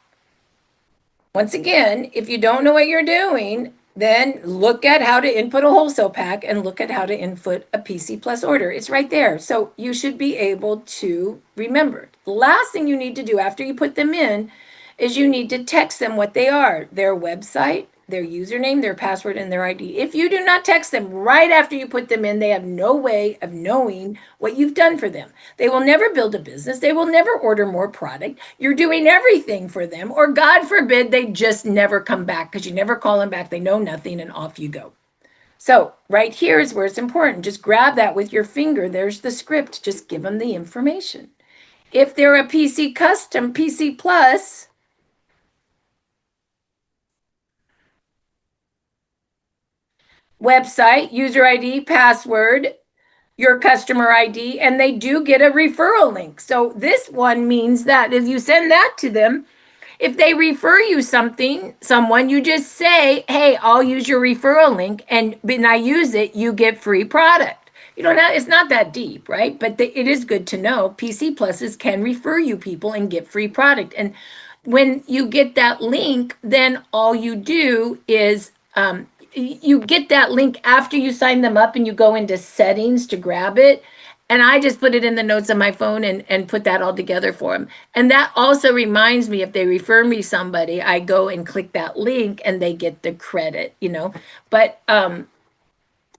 Speaker 1: once again, if you don't know what you're doing, then look at how to input a wholesale pack and look at how to input a PC Plus order. It's right there. So you should be able to remember. The last thing you need to do after you put them in is you need to text them what they are, their website, their username, their password, and their ID. If you do not text them right after you put them in, they have no way of knowing what you've done for them. They will never build a business. They will never order more product. You're doing everything for them, or God forbid, they just never come back because you never call them back. They know nothing, and off you go. So right here is where it's important. Just grab that with your finger. There's the script. Just give them the information. If they're a PC custom, PC plus, website, user ID, password, your customer ID, and they do get a referral link. So this one means that if you send that to them, if they refer you someone, you just say, hey, I'll use your referral link, and when I use it, you get free product. You don't have, it's not that deep, right? But it is good to know PC Pluses can refer you people and get free product. And when you get that link, then all you do is you get that link after you sign them up, and you go into settings to grab it. And I just put it in the notes on my phone and put that all together for them. And that also reminds me, if they refer me somebody, I go and click that link and they get the credit, you know. But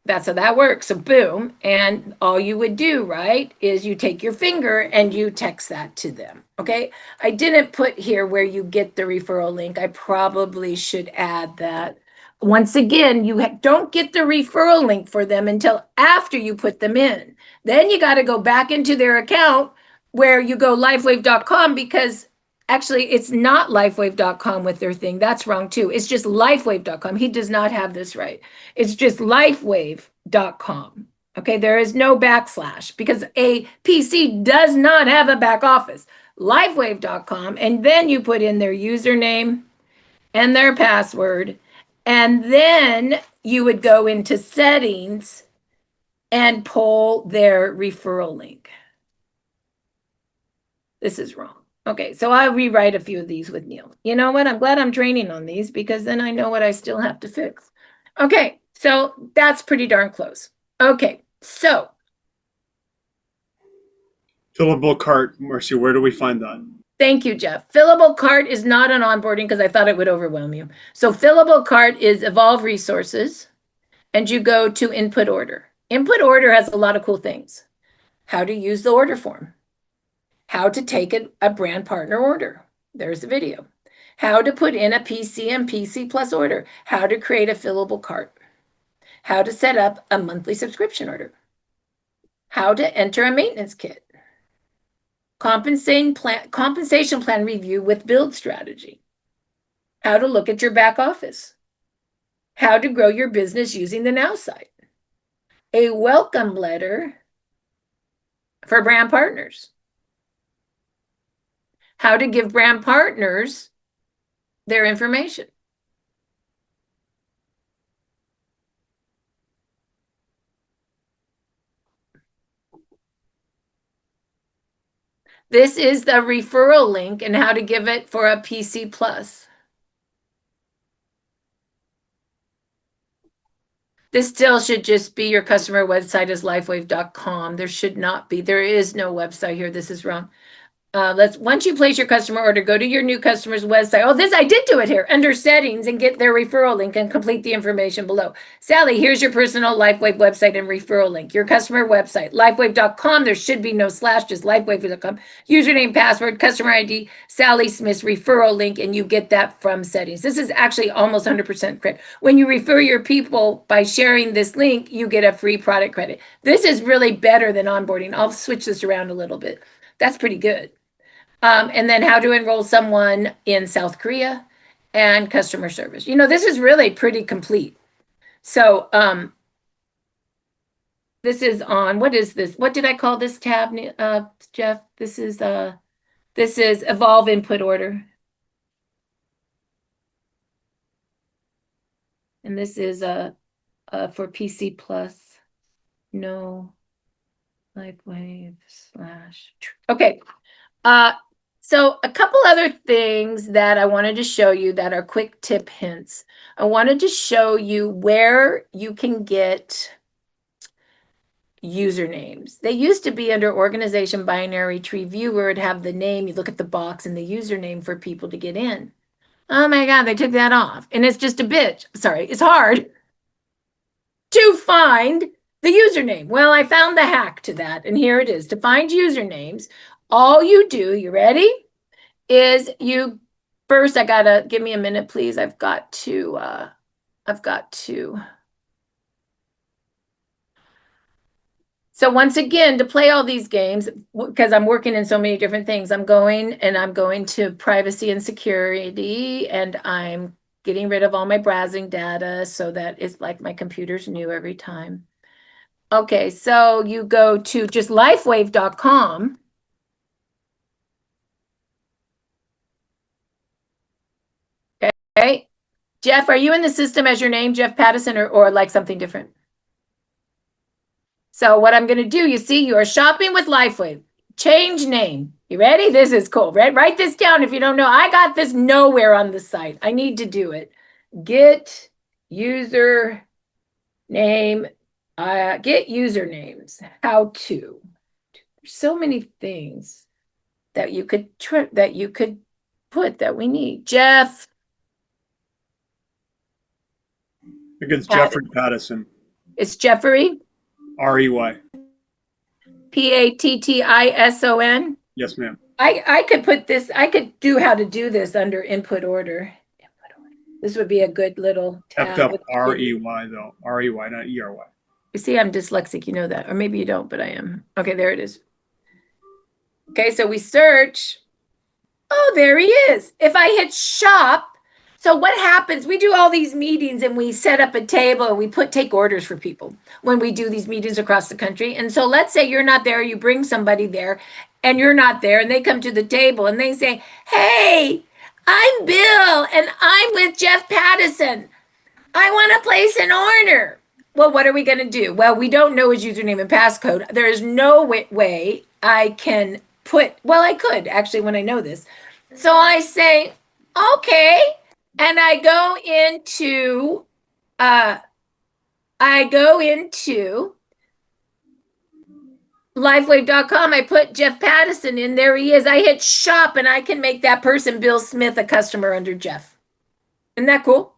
Speaker 1: that's how that works. So boom. And all you would do, right, is you take your finger and you text that to them. Okay. I didn't put here where you get the referral link. I probably should add that. Once again, you don't get the referral link for them until after you put them in. Then you got to go back into their account where you go lifewave.com, because actually it's not lifewave.com with their thing. That's wrong too. It's just lifewave.com. He does not have this right. It's just lifewave.com. Okay, there is no backslash because a PC does not have a back office. Lifewave.com, and then you put in their username and their password, and then you would go into settings and pull their referral link. This is wrong. Okay, so I'll rewrite a few of these with Neil. You know what? I'm glad I'm training on these, because then I know what I still have to fix. Okay, so that's pretty darn close. Okay, so.
Speaker 3: Fillable cart, Marcy, where do we find that?
Speaker 1: Thank you, Jeff. Fillable cart is not an onboarding because I thought it would overwhelm you. So fillable cart is Evolve Resources, and you go to input order. Input order has a lot of cool things. How to use the order form. How to take a brand partner order. There's the video. How to put in a PC and PC Plus order. How to create a fillable cart. How to set up a monthly subscription order. How to enter a maintenance kit. Compensation plan review with build strategy. How to look at your back office. How to grow your business using the Now site. A welcome letter for brand partners. How to give brand partners their information. This is the referral link and how to give it for a PC Plus. This still should just be your customer website is lifewave.com. There should not be. There is no website here. This is wrong. Once you place your customer order, go to your new customer's website. Oh, this, I did do it here under settings, and get their referral link and complete the information below. Sally, here's your personal LifeWave website and referral link. Your customer website, lifewave.com. There should be no slash, just lifewave.com. Username, password, customer ID, Sally Smith's referral link, and you get that from settings. This is actually almost 100% correct. When you refer your people by sharing this link, you get a free product credit. This is really better than onboarding. I'll switch this around a little bit. That's pretty good. And then how to enroll someone in South Korea and customer service. You know, this is really pretty complete. So this is on, what is this? What did I call this tab, Jeff? This is Evolve Input Order. And this is for PC Plus. No. LifeWave / okay. So a couple other things that I wanted to show you that are quick tip hints. I wanted to show you where you can get usernames. They used to be under organization binary tree viewer. It'd have the name, you look at the box and the username for people to get in. Oh my God, they took that off. And it's just a bitch. Sorry, it's hard to find the username. Well, I found the hack to that. And here it is. To find usernames, all you do, you ready? Is you first, I gotta give me a minute, please. I've got to. So once again, to play all these games, because I'm working in so many different things, I'm going to privacy and security, and I'm getting rid of all my browsing data so that it's like my computer's new every time. Okay, so you go to just lifewave.com. Okay. Jeff, are you in the system as your name, Jeff Pattison, or like something different? So what I'm going to do, you see, you are shopping with Lifewave. Change name. You ready? This is cool. Write this down if you don't know. I got this nowhere on the site. I need to do it. Get user name. Get usernames. How to. There's so many things that you could put that we need. Jeff.
Speaker 3: I think it's Jeffrey Pattison.
Speaker 1: It's Jeffrey.
Speaker 3: R-E-Y.
Speaker 1: Pattison.
Speaker 3: Yes, ma'am.
Speaker 1: I could put this, I could do how to do this under input order. This would be a good little tab.
Speaker 3: F-R-E-Y though. R-E-Y, not E-R-Y.
Speaker 1: You see, I'm dyslexic, you know that. Or maybe you don't, but I am. Okay, there it is. Okay, so we search. Oh, there he is. If I hit shop, so what happens? We do all these meetings and we set up a table and we take orders for people when we do these meetings across the country. And so let's say you're not there, you bring somebody there and you're not there and they come to the table and they say, hey, I'm Bill and I'm with Jeff Pattison. I want to place an order. Well, what are we going to do? Well, we don't know his username and passcode. There is no way I can well, I could actually when I know this. So I say, okay. And I go into lifewave.com. I put Jeff Pattison in. There he is. I hit shop and I can make that person, Bill Smith, a customer under Jeff. Isn't that cool?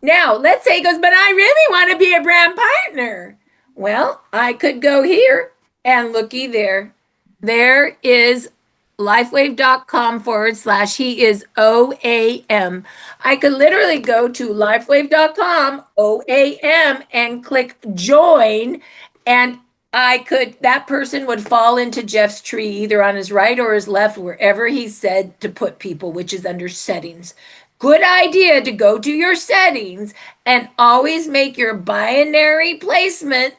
Speaker 1: Now, let's say he goes, but I really want to be a brand partner. Well, I could go here and looky there. There is lifewave.com / he is OAM. I could literally go to lifewave.com OAM and click join, and that person would fall into Jeff's tree either on his right or his left, wherever he said to put people, which is under settings. Good idea to go to your settings and always make your binary placement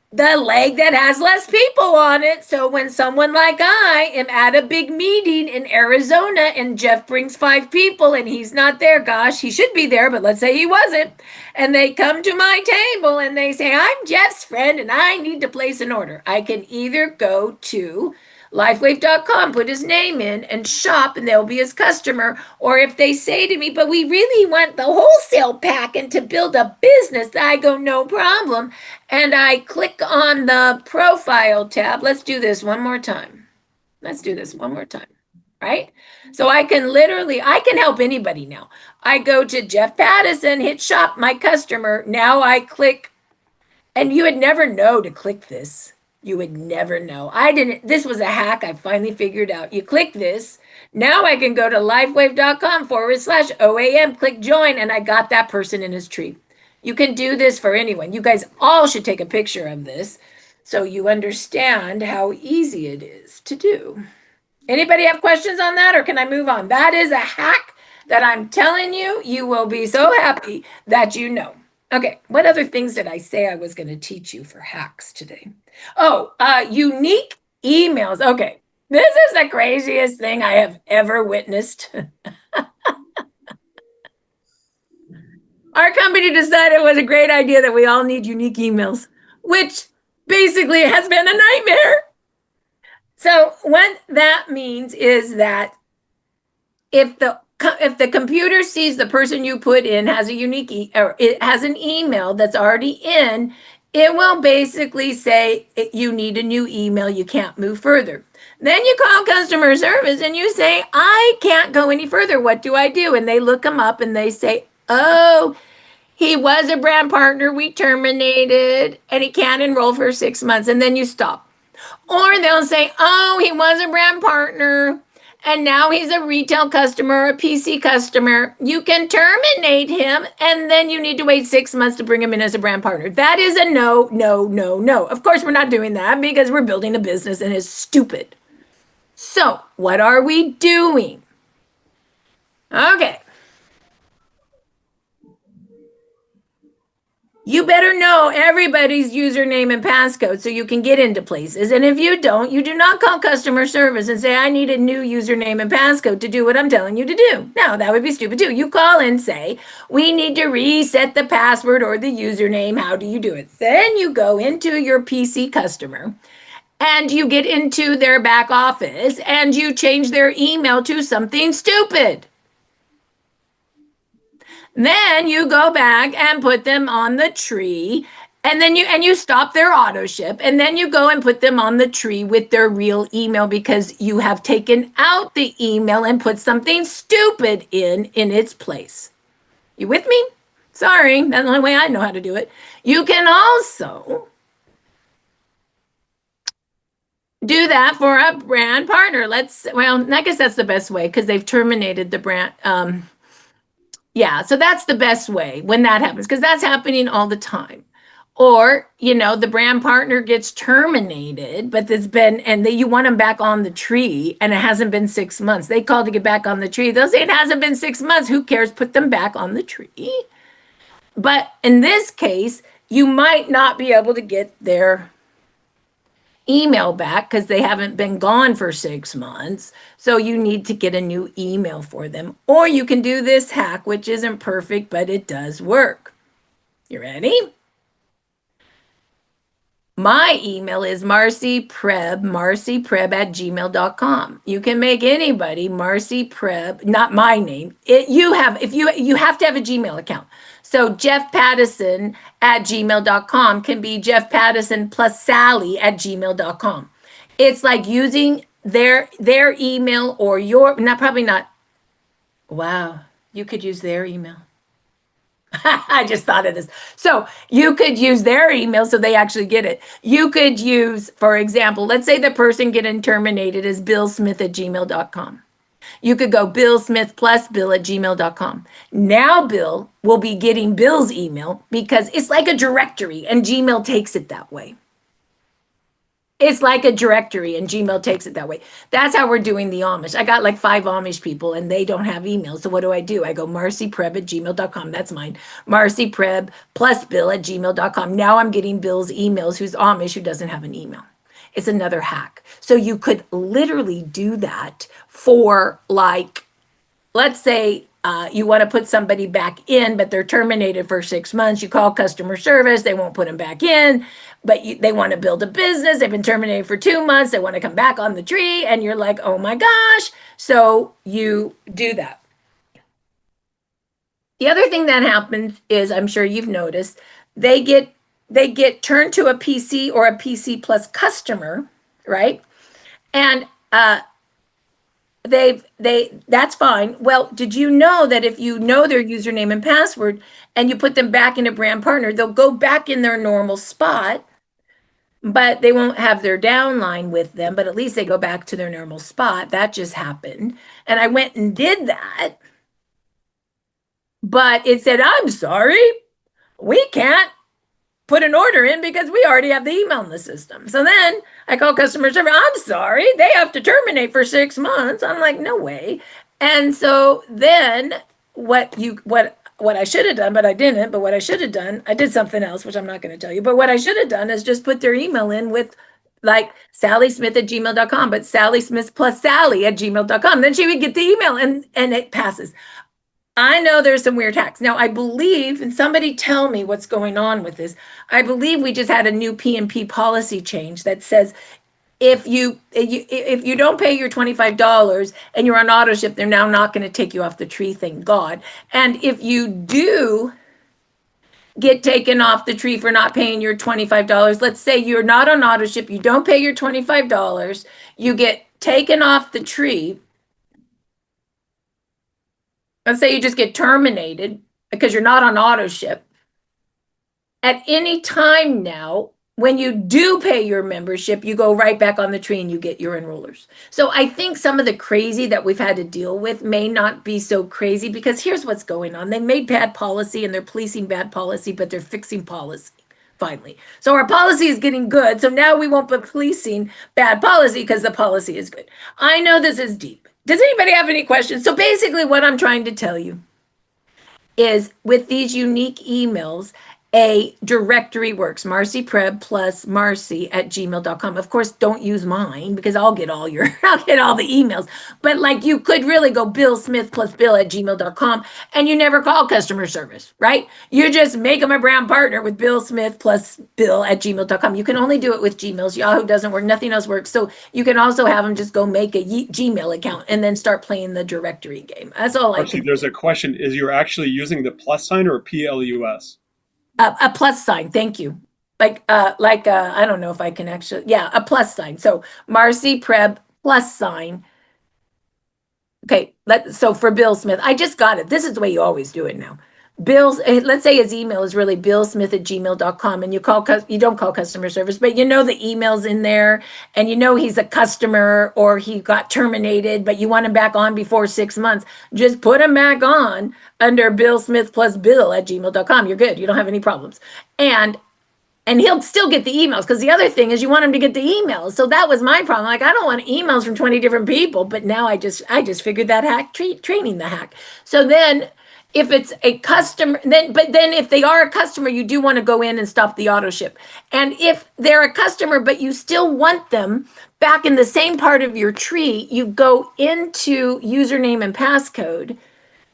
Speaker 1: the leg that has less people on it. So when someone like I am at a big meeting in Arizona and Jeff brings 5 people and he's not there, gosh, he should be there, but let's say he wasn't. And they come to my table and they say, I'm Jeff's friend and I need to place an order. I can either go to lifewave.com, put his name in and shop and they'll be his customer. Or if they say to me, but we really want the wholesale pack and to build a business, I go, no problem. And I click on the profile tab. Let's do this one more time. Right? So I can help anybody now. I go to Jeff Pattison, hit shop, my customer. Now I click, and you would never know to click this. You would never know. This was a hack I finally figured out. You click this. Now I can go to lifewave.com / OAM, click join, and I got that person in his tree. You can do this for anyone. You guys all should take a picture of this so you understand how easy it is to do. Anybody have questions on that, or can I move on? That is a hack that I'm telling you, you will be so happy that you know. Okay, what other things did I say I was going to teach you for hacks today? Oh, unique emails. Okay, this is the craziest thing I have ever witnessed. Our company decided it was a great idea that we all need unique emails, which basically has been a nightmare. So what that means is that if the computer sees the person you put in has a unique or it has an email that's already in, It will basically say you need a new email, you can't move further. Then you call customer service and you say, I can't go any further. What do I do? And they look them up and they say, oh, he was a brand partner we terminated and he can't enroll for 6 months. And then you stop. Or they'll say, oh, he was a brand partner and now he's a retail customer, a PC customer. You can terminate him and then you need to wait 6 months to bring him in as a brand partner. That is a no, no, no, no. Of course, we're not doing that because we're building a business and it's stupid. So, what are we doing? Okay. You better know everybody's username and passcode so you can get into places. And if you don't, you do not call customer service and say, I need a new username and passcode to do what I'm telling you to do. No, that would be stupid too. You call and say, we need to reset the password or the username. How do you do it? Then you go into your PC customer and you get into their back office and you change their email to something stupid. Then you go back and put them on the tree and then you stop their auto ship and then you go and put them on the tree with their real email because you have taken out the email and put something stupid in its place. You with me? Sorry, that's the only way I know how to do it. You can also do that for a brand partner. I guess that's the best way because they've terminated the brand. Yeah, so that's the best way when that happens because that's happening all the time. Or, the brand partner gets terminated, but you want them back on the tree and it hasn't been 6 months. They call to get back on the tree. They'll say it hasn't been 6 months. Who cares? Put them back on the tree. But in this case, you might not be able to get their email back because they haven't been gone for 6 months. So you need to get a new email for them. Or you can do this hack, which isn't perfect, but it does work. You ready? My email is marcypreb@gmail.com. You can make anybody Marcy Preb, not my name. You have to have a Gmail account. So Jeff Pattison at gmail.com can be Jeff Pattison plus Sally at gmail.com. It's like using their email or probably not. Wow, you could use their email. I just thought of this. So you could use their email so they actually get it. You could use, for example, let's say the person getting terminated is billsmith@gmail.com. You could go Bill Smith plus Bill at gmail.com. Now Bill will be getting Bill's email because it's like a directory and Gmail takes it that way. It's like a directory and Gmail takes it that way. That's how we're doing the Amish. I got like 5 Amish people and they don't have emails. So what do? I go marcypreb@gmail.com. That's mine. marcypreb plus Bill at gmail.com. Now I'm getting Bill's emails who's Amish who doesn't have an email. It's another hack. So you could literally do that for let's say you want to put somebody back in, but they're terminated for 6 months. You call customer service. They won't put them back in, but they want to build a business. They've been terminated for 2 months. They want to come back on the tree. And you're like, oh my gosh. So you do that. The other thing that happens is, I'm sure you've noticed, they get turned to a PC or a PC plus customer, right? And that's fine. Well, did you know that if you know their username and password and you put them back in a brand partner, they'll go back in their normal spot, but they won't have their downline with them, but at least they go back to their normal spot. That just happened. And I went and did that, but it said, I'm sorry, we can't put an order in because we already have the email in the system. So then I call customer service. I'm sorry, they have to terminate for 6 months. I'm like, no way. And so then what I should have done, but I didn't, but what I should have done, I did something else, which I'm not going to tell you, but what I should have done is just put their email in with like sallysmith@gmail.com, but Sally Smith plus Sally at gmail.com. Then she would get the email and it passes. I know there's some weird hacks. Now, I believe, and somebody tell me what's going on with this. I believe we just had a new P&P policy change that says if you don't pay your $25 and you're on auto ship, they're now not going to take you off the tree, thank God. And if you do, get taken off the tree for not paying your $25. Let's say you're not on auto ship, you don't pay your $25, you get taken off the tree. Let's say you just get terminated because you're not on auto ship. At any time now, when you do pay your membership, you go right back on the tree and you get your enrollers. So I think some of the crazy that we've had to deal with may not be so crazy, because here's what's going on. They made bad policy and they're policing bad policy, but they're fixing policy finally. So our policy is getting good. So now we won't be policing bad policy because the policy is good. I know this is deep. Does anybody have any questions? So basically what I'm trying to tell you is, with these unique emails, a directory works. Marcy Preb plus marcy@gmail.com. Of course, don't use mine because I'll get all the emails. But like, you could really go Bill Smith plus Bill@gmail.com, and you never call customer service, right? You just make them a brand partner with Bill Smith plus Bill@gmail.com. You can only do it with Gmails. Yahoo doesn't work. Nothing else works. So you can also have them just go make a Gmail account and then start playing the directory game. That's all I
Speaker 3: Actually,
Speaker 1: can.
Speaker 3: there's a question. Is you're actually using the plus sign or PLUS?
Speaker 1: A plus sign, thank you. I don't know if I can actually, yeah, a plus sign. So Marcy Preb plus sign. Okay, so for Bill Smith, I just got it. This is the way you always do it now. Let's say his email is really billsmith@gmail.com, and you don't call customer service, but you know the email's in there, and you know he's a customer or he got terminated, but you want him back on before 6 months. Just put him back on under Bill Smith plus Bill@gmail.com. You're good. You don't have any problems. And he'll still get the emails, because the other thing is you want him to get the emails. So that was my problem. Like, I don't want emails from 20 different people, but now I just figured that hack, training the hack. So then, if it's a customer, then if they are a customer, you do want to go in and stop the auto ship. And if they're a customer, but you still want them back in the same part of your tree, you go into username and passcode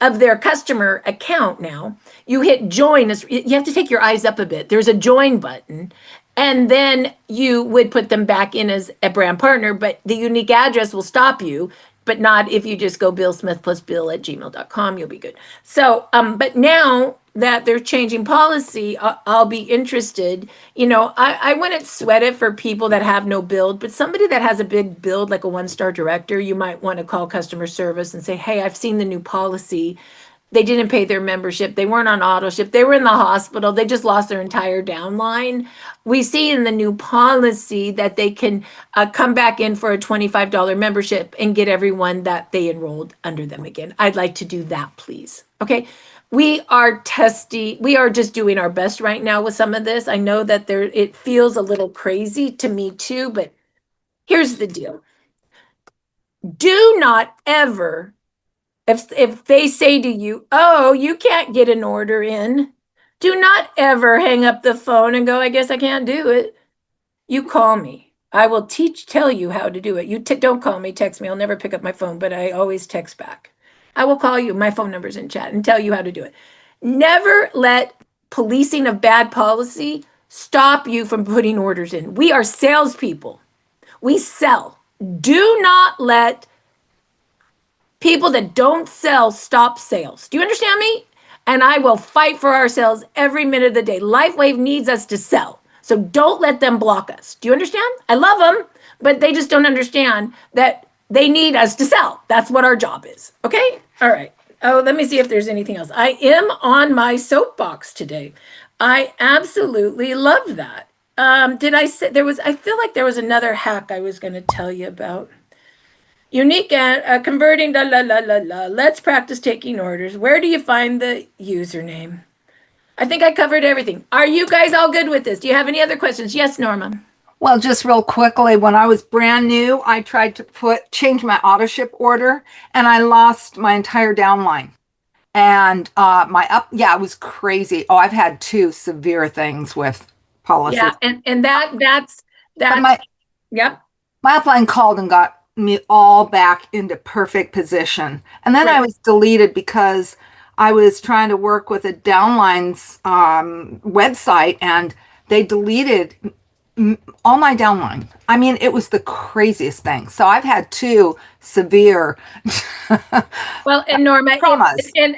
Speaker 1: of their customer account. Now you hit join. You have to take your eyes up a bit. There's a join button, and then you would put them back in as a brand partner, but the unique address will stop you. But not if you just go Bill Smith plus Bill@gmail.com, you'll be good. So, but now that they're changing policy, I'll be interested. I wouldn't sweat it for people that have no build, but somebody that has a big build, like a one-star director, you might want to call customer service and say, hey, I've seen the new policy. They didn't pay their membership. They weren't on auto ship. They were in the hospital. They just lost their entire downline. We see in the new policy that they can come back in for a $25 membership and get everyone that they enrolled under them again. I'd like to do that, please. Okay. We are just doing our best right now with some of this. I know that it feels a little crazy to me too, but here's the deal. Do not ever, if they say to you, oh, you can't get an order in, do not ever hang up the phone and go, I guess I can't do it. You call me. I will tell you how to do it. You don't call me, text me. I'll never pick up my phone, but I always text back. I will call you. My phone number's in chat, and tell you how to do it. Never let policing of bad policy stop you from putting orders in. We are salespeople. We sell. Do not let people that don't sell stop sales. Do you understand me? And I will fight for our sales every minute of the day. LifeWave needs us to sell. So don't let them block us. Do you understand? I love them, but they just don't understand that they need us to sell. That's what our job is. Okay? All right. Oh, let me see if there's anything else. I am on my soapbox today. I absolutely love that. Did I say I feel like there was another hack I was going to tell you about. Unique and converting, Let's practice taking orders. Where do you find the username? I think I covered everything. Are you guys all good with this? Do you have any other questions? Yes, Norma.
Speaker 4: Well, just real quickly, when I was brand new, I tried to change my auto ship order, and I lost my entire downline. And it was crazy. Oh, I've had 2 severe things with policy.
Speaker 1: Yeah, and that's yep.
Speaker 4: My upline called and got me all back into perfect position. And then I was deleted because I was trying to work with a downline's website, and they deleted all my downline. I mean, it was the craziest thing. So I've had 2 severe
Speaker 1: Well, and Norma,
Speaker 4: traumas.
Speaker 1: and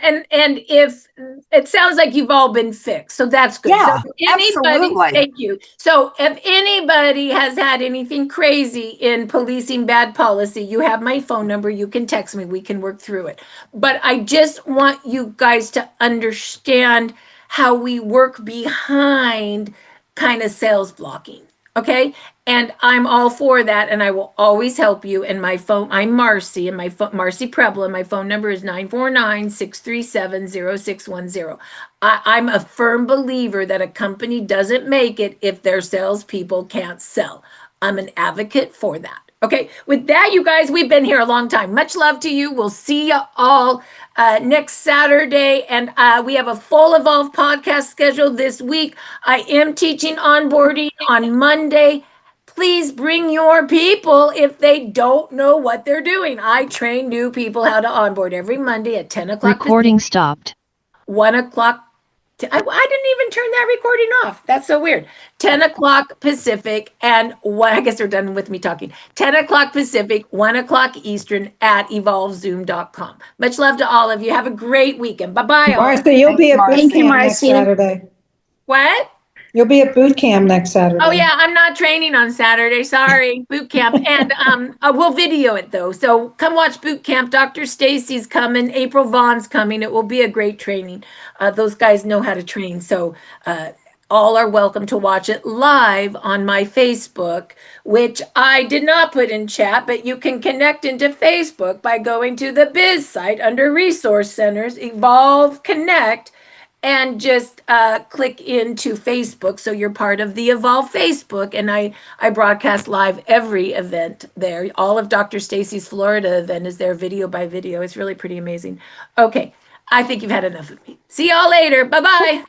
Speaker 1: if it sounds like you've all been fixed, so that's good.
Speaker 4: Yeah,
Speaker 1: So if anybody,
Speaker 4: absolutely.
Speaker 1: thank you. So if anybody has had anything crazy in policing bad policy, you have my phone number. You can text me. We can work through it. But I just want you guys to understand how we work behind kind of sales blocking. Okay. And I'm all for that. And I will always help you. And my phone, I'm Marcy, and my phone, Marcy Prebla. My phone number is 949-637-0610. I'm a firm believer that a company doesn't make it if their salespeople can't sell. I'm an advocate for that. Okay, with that, you guys, we've been here a long time. Much love to you. We'll see you all next Saturday. And we have a full Evolve podcast scheduled this week. I am teaching onboarding on Monday. Please bring your people if they don't know what they're doing. I train new people how to onboard every Monday at 10 o'clock.
Speaker 5: Recording stopped.
Speaker 1: 1 o'clock. I didn't even turn that recording off. That's so weird. 10 o'clock Pacific and I guess they're done with me talking. 10 o'clock Pacific, 1 o'clock Eastern at evolvezoom.com. Much love to all of you. Have a great weekend. Bye-bye.
Speaker 2: Martha, you'll be at
Speaker 4: Marcy.
Speaker 2: boot
Speaker 6: Thank you,
Speaker 2: camp next
Speaker 6: Marcy.
Speaker 2: Saturday.
Speaker 1: What?
Speaker 2: You'll be at boot camp next Saturday.
Speaker 1: Oh yeah, I'm not training on Saturday. Sorry, boot camp, and we'll video it though. So come watch boot camp. Dr. Stacy's coming. April Vaughn's coming. It will be a great training. Those guys know how to train. So all are welcome to watch it live on my Facebook, which I did not put in chat, but you can connect into Facebook by going to the Biz site under Resource Centers, Evolve Connect, and just click into Facebook so you're part of the Evolve Facebook. And I broadcast live every event there. All of Dr. Stacy's Florida event is there video by video. It's really pretty amazing. Okay, I think you've had enough of me. See y'all later. Bye-bye.